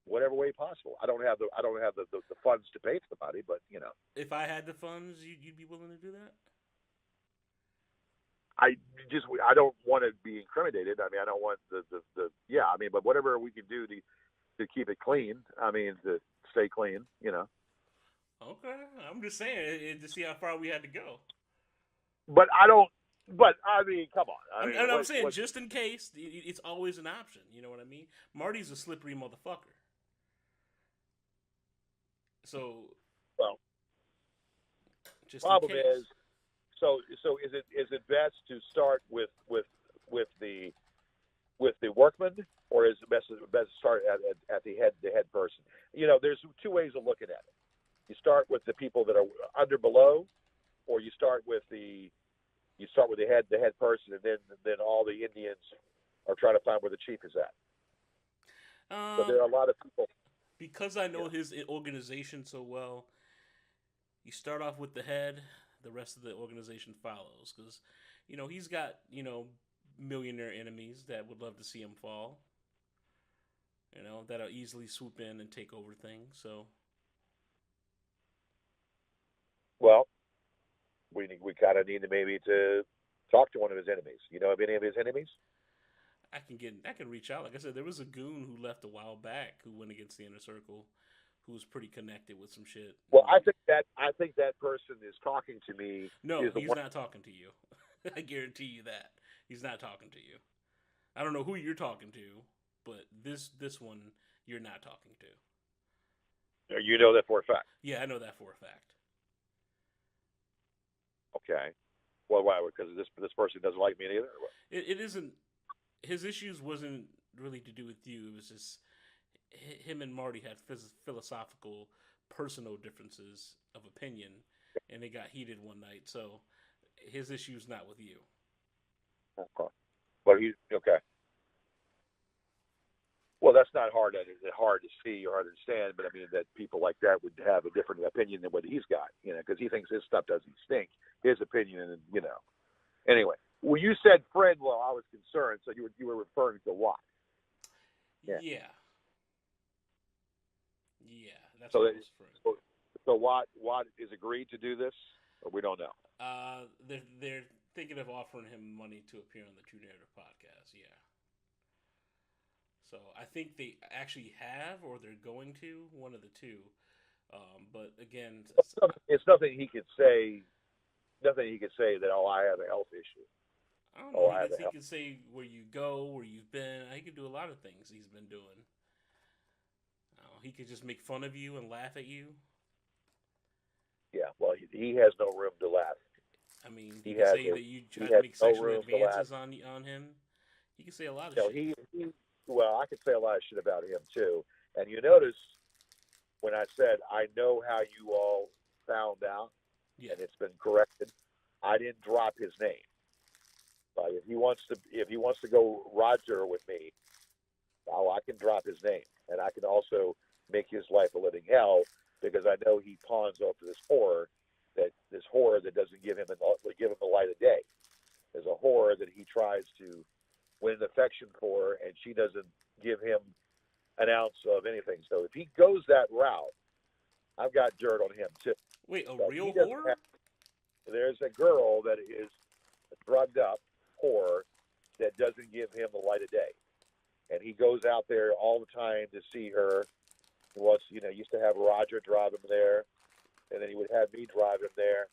Whatever way possible. I don't have the funds to pay somebody, but If I had the funds, you'd be willing to do that? I don't want to be incriminated. I mean, I don't want the yeah. I mean, but whatever we can do to keep it clean. I mean, to stay clean. Okay, I'm just saying to see how far we had to go. But I don't. But I mean, come on. I'm saying just in case, it's always an option. You know what I mean? Marty's a slippery motherfucker. So, well, just problem in case. is, so is it best to start with the workman, or is it best to start at the head person? There's two ways of looking at it. You start with the people that are under below, or you start with the head person, and then all the Indians are trying to find where the chief is at. So there are a lot of people. Because I know his organization so well, you start off with the head, the rest of the organization follows. Because, he's got, millionaire enemies that would love to see him fall. That'll easily swoop in and take over things. So, well, we kind of need to maybe to talk to one of his enemies. You know of any of his enemies? I can reach out. Like I said, there was a goon who left a while back who went against the Inner Circle, who was pretty connected with some shit. Well, I think that person is talking to me. No, he's not talking to you. I guarantee you that he's not talking to you. I don't know who you're talking to, but this one you're not talking to. You know that for a fact. Yeah, I know that for a fact. Okay. Well, why? Because this person doesn't like me either. Or what? It isn't. His issues wasn't really to do with you. It was just him and Marty had philosophical, personal differences of opinion, and they got heated one night. So his issue's not with you. Okay. But he's okay. Well, that's not hard to see or understand, but I mean that people like that would have a different opinion than what he's got, because he thinks his stuff doesn't stink. His opinion, and Anyway, well, you said friend. Well, I was concerned, so you were referring to what? Yeah. That's what I was referring. So Watt is agreed to do this, or we don't know. They're thinking of offering him money to appear on the True Narrative podcast. Yeah. So I think they actually have, or they're going to, one of the two. But again, it's nothing he could say. Nothing he could say that I have a health issue. I don't know. He could say where you go, where you've been. He could do a lot of things he's been doing. He could just make fun of you and laugh at you. Yeah, well, he has no room to laugh. I mean, he could say that you try to make sexual advances on him. He could say a lot of shit. Well, I could say a lot of shit about him too. And you notice when I said I know how you all found out, and it's been corrected, I didn't drop his name. But if he wants to go Roger with me, I can drop his name, and I can also make his life a living hell because I know he pawns off to this whore that doesn't give him the light of day. There's a whore that he tries to win affection for, and she doesn't give him an ounce of anything. So if he goes that route, I've got dirt on him too. Wait, real whore? There's a girl that is a drugged up whore that doesn't give him the light of day. And he goes out there all the time to see her. He used to have Roger drive him there, and then he would have me drive him there,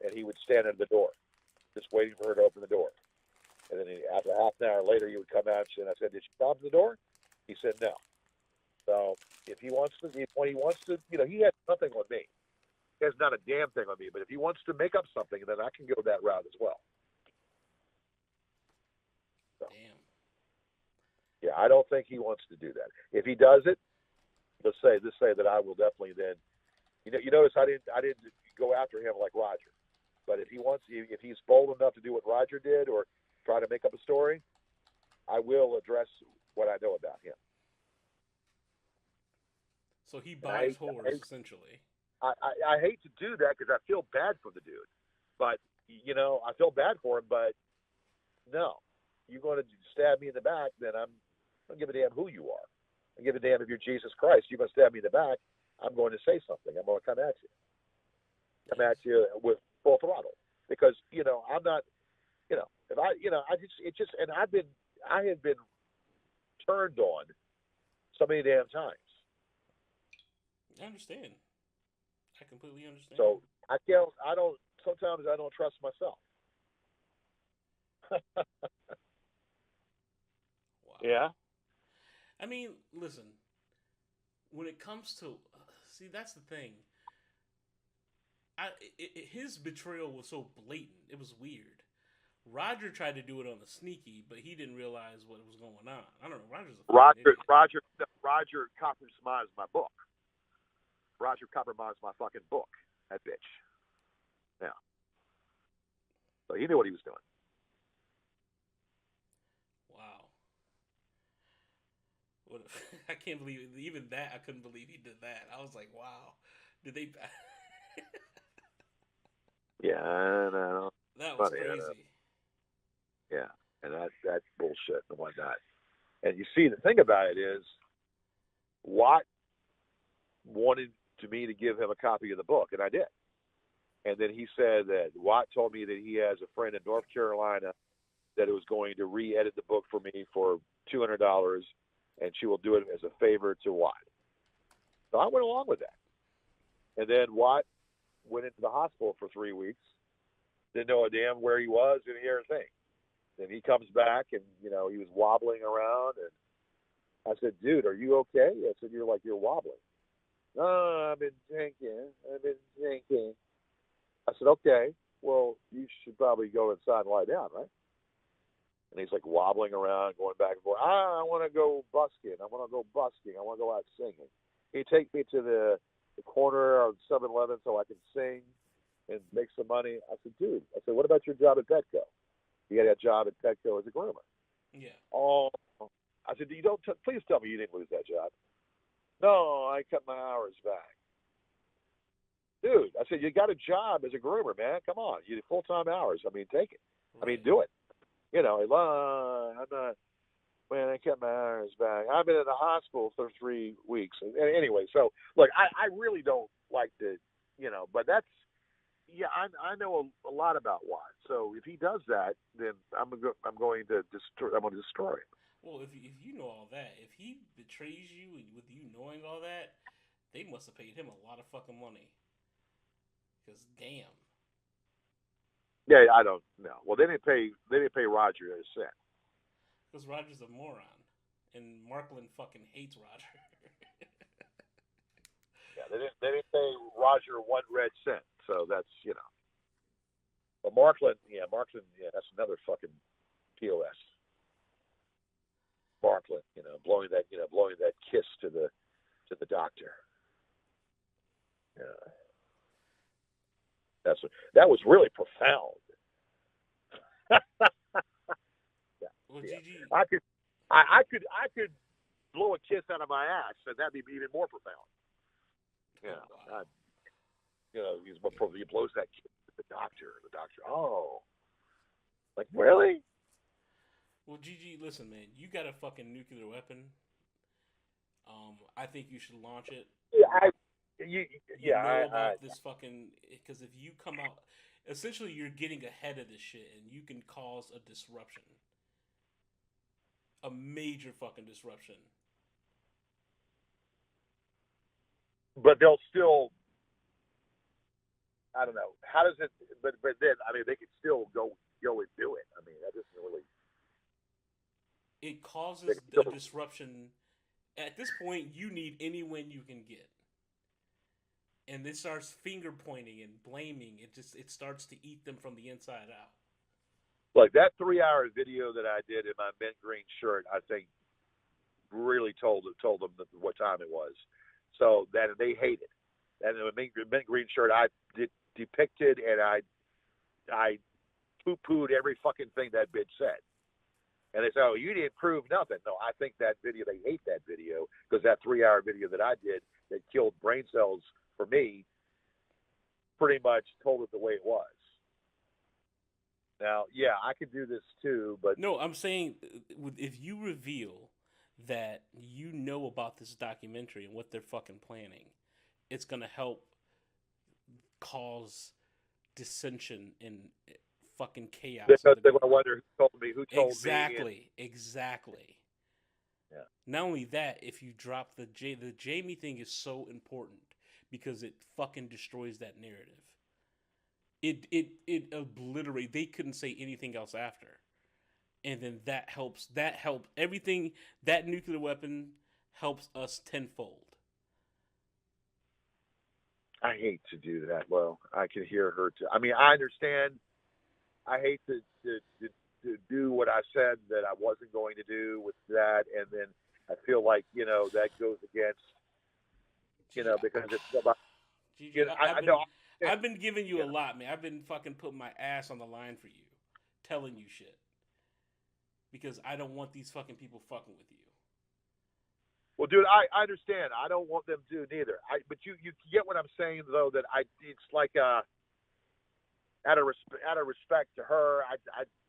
and he would stand at the door, just waiting for her to open the door. And then after half an hour later, he would come out, and I said, "Did she come to the door?" He said, "No." So if he wants to, he has nothing on me. He has not a damn thing on me. But if he wants to make up something, then I can go that route as well. So, damn. Yeah, I don't think he wants to do that. If he does it, let's say that I will definitely then. You notice I didn't go after him like Roger. But if he's bold enough to do what Roger did or try to make up a story, I will address what I know about him. So he buys whores, essentially. I hate to do that because I feel bad for the dude, but I feel bad for him. But no, you're going to stab me in the back, then I don't give a damn who you are. I give a damn if you're Jesus Christ. You're going to stab me in the back. I'm going to say something. I'm going to come at you. Come at you with full throttle because I'm not. If I and I have been turned on so many damn times. I understand. I completely understand. So sometimes I don't trust myself. Wow. Yeah. I mean, listen, when it comes to, see, that's the thing. His betrayal was so blatant. It was weird. Roger tried to do it on the sneaky, but he didn't realize what was going on. I don't know. Roger compromised my book. Roger compromised my fucking book. That bitch. Yeah. So he knew what he was doing. Wow. I can't believe even that. I couldn't believe he did that. I was like, wow. Did they? Yeah, I know. That was crazy. Yeah, and that's bullshit and whatnot. And you see, the thing about it is, Watt wanted me to give him a copy of the book, and I did. And then he said that Watt told me that he has a friend in North Carolina that was going to re-edit the book for me for $200, and she will do it as a favor to Watt. So I went along with that. And then Watt went into the hospital for 3 weeks, didn't know a damn where he was, didn't hear a thing. Then he comes back, and he was wobbling around, and I said, "Dude, are you okay?" I said, "You're wobbling." "No, I've been drinking. I said, "Okay, well, you should probably go inside and lie down, right?" And he's like wobbling around, going back and forth. I want to go busking. I want to go out singing. Can you take me to the corner of 7-Eleven so I can sing and make some money? I said, "Dude," "what about your job at Petco?" He had a job at Petco as a groomer. Yeah. Oh, I said, please tell me you didn't lose that job. "No, I cut my hours back." Dude, I said, you got a job as a groomer, man. Come on. You did full-time hours. I mean, take it. Right. I mean, do it. I'm not, man, I cut my hours back. I've been in the hospital for 3 weeks. And anyway, so, look, I really don't like to, but that's, yeah, I know a lot about Watt. So if he does that, then I'm going to destroy him. Well, if you know all that, if he betrays you with you knowing all that, they must have paid him a lot of fucking money. Because damn. Yeah, I don't know. Well, they didn't pay Roger a cent. Because Roger's a moron, and Markland fucking hates Roger. Yeah, they didn't pay Roger 1 red cent. So that's But Markland, that's another fucking POS. Markland, blowing that kiss to the doctor. Yeah. That was really profound. Yeah. Well, yeah. GG. I could blow a kiss out of my ass, and that'd be even more profound. Yeah. Wow. He blows that kiss to the doctor. The doctor, oh, like really? Well, GG, listen, man, you got a fucking nuclear weapon. I think you should launch it. This fucking, because if you come out, essentially you're getting ahead of this shit, and you can cause a disruption, a major fucking disruption. But they'll still, I don't know. How does it? But then, I mean, they could still go and do it. I mean, that doesn't really. It causes a disruption. At this point, you need any win you can get. And it starts finger pointing and blaming. It starts to eat them from the inside out. Like that 3-hour video that I did in my mint green shirt, I think really told them what time it was. So that they hate it. And the mint green shirt, I depicted and I poo-pooed every fucking thing that bitch said. And they say, oh, you didn't prove nothing. No, I think that video, they hate that video because that 3-hour video that I did that killed brain cells for me pretty much told it the way it was. Now, yeah, I could do this too, but... No, I'm saying if you reveal that you know about this documentary and what they're fucking planning, it's going to help cause dissension and fucking chaos. Because they're going to wonder who told me, Exactly. Yeah. Not only that, if you drop the Jamie thing is so important because it fucking destroys that narrative. It obliterates. They couldn't say anything else after, and then that helps. Everything. That nuclear weapon helps us tenfold. I hate to do that. Well, I can hear her too. I mean, I understand. I hate to do what I said that I wasn't going to do with that, and then I feel like that goes against because it's about. I've been giving you a lot, man. I've been fucking putting my ass on the line for you, telling you shit, because I don't want these fucking people fucking with you. Well, dude, I understand. I don't want them to neither. But you get what I'm saying, though. That it's like out of respect to her.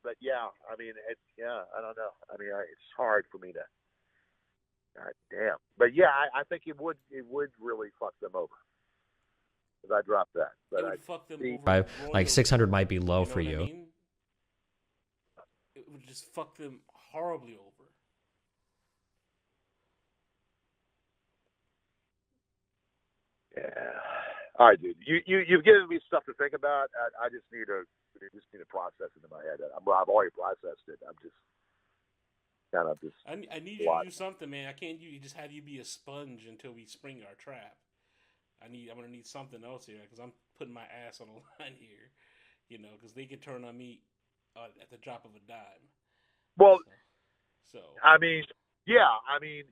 But yeah, I mean, I don't know. I mean, it's hard for me to. God damn. But yeah, I think it would really fuck them over. If I drop that, but it would fuck them over. Like 600 might be low for you. I mean? It would just fuck them horribly over. Yeah. All right, dude. You've given me stuff to think about. I just need to process it in my head. I've already processed it. I'm just kind of just. I need you to do something, man. I can't just have you be a sponge until we spring our trap. I'm gonna need something else here because I'm putting my ass on the line here, because they could turn on me at the drop of a dime. Well, so I mean, yeah, I mean,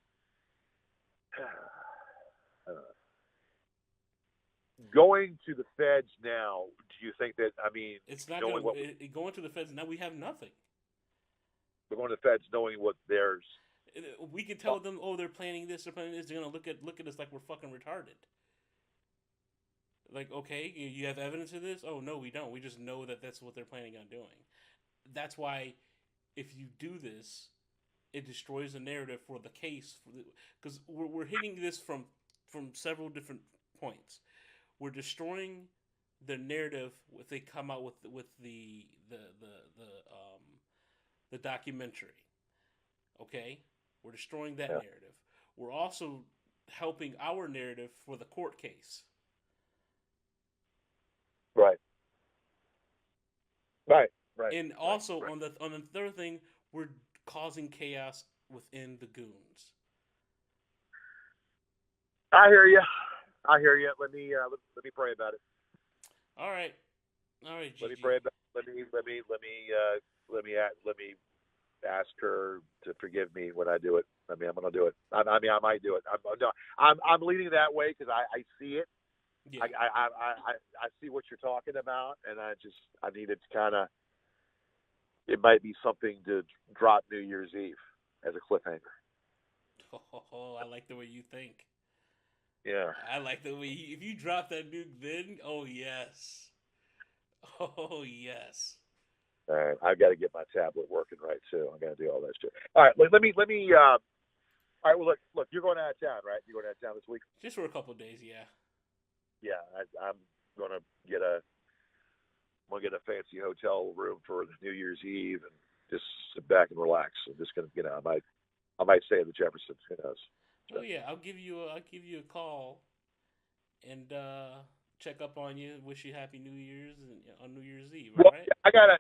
going to the feds now. Do you think that? I mean, it's not going to the feds now. We have nothing. We're going to the feds knowing what theirs. We can tell them, they're planning this, they're planning this. They're gonna look at us like we're fucking retarded. Like, okay, you have evidence of this? Oh, no, we don't. We just know that that's what they're planning on doing. That's why, if you do this, it destroys the narrative for the case. Because we're hitting this from several different points. We're destroying the narrative if they come out with the documentary. Okay? We're destroying that narrative. We're also helping our narrative for the court case. Right. And also on the third thing, we're causing chaos within the goons. I hear you. Let me pray about it. All right. GG. Let me pray about it. Let me ask her to forgive me when I do it. I mean, I'm gonna do it. I might do it. I'm leaning that way because I see it. Yeah. I see what you're talking about, and I needed to kind of. It might be something to drop New Year's Eve as a cliffhanger. Oh, I like the way you think. Yeah. I like the way if you drop that nuke then, oh yes. Oh yes. All right, I've got to get my tablet working right too. I got to do all that shit. All right, let me. All right, well look, you're going out of town, right? You're going out of town this week. Just for a couple of days, yeah. Yeah, I'm gonna get a fancy hotel room for the New Year's Eve and just sit back and relax. I'm just gonna, I might stay at the Jeffersons. Who knows? Oh yeah, I'll give you a call and check up on you. Wish you Happy New Year's on New Year's Eve. Well, right? I gotta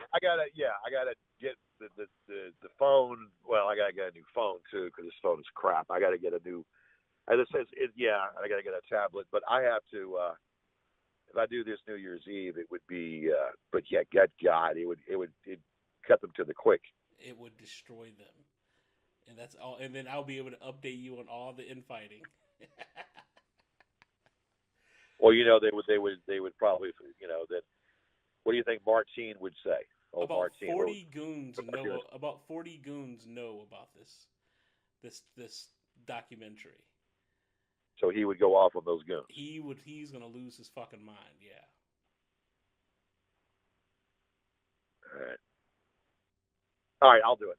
get the phone. Well, I gotta get a new phone too because this phone is crap. I gotta get a new. As it says, I gotta get a tablet, but I have to. If I do this New Year's Eve, it would be. But yeah, God, it'd cut them to the quick. It would destroy them, and that's all. And then I'll be able to update you on all the infighting. Well, they would probably, that. What do you think Martine would say? Old About Martine. 40 goons what know documents? about 40 goons know about this documentary. So he would go off on those goons. He's gonna lose his fucking mind. Yeah. All right, I'll do it.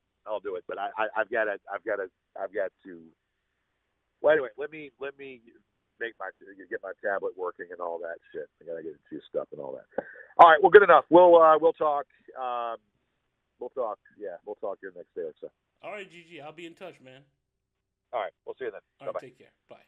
But I've got to. Well, anyway, let me get my tablet working and all that shit. I gotta get into stuff and all that. All right, well, good enough. We'll talk. We'll talk. Yeah, we'll talk here next day or so. All right, GG. I'll be in touch, man. All right, we'll see you then. All right, Bye-bye. take care. Bye.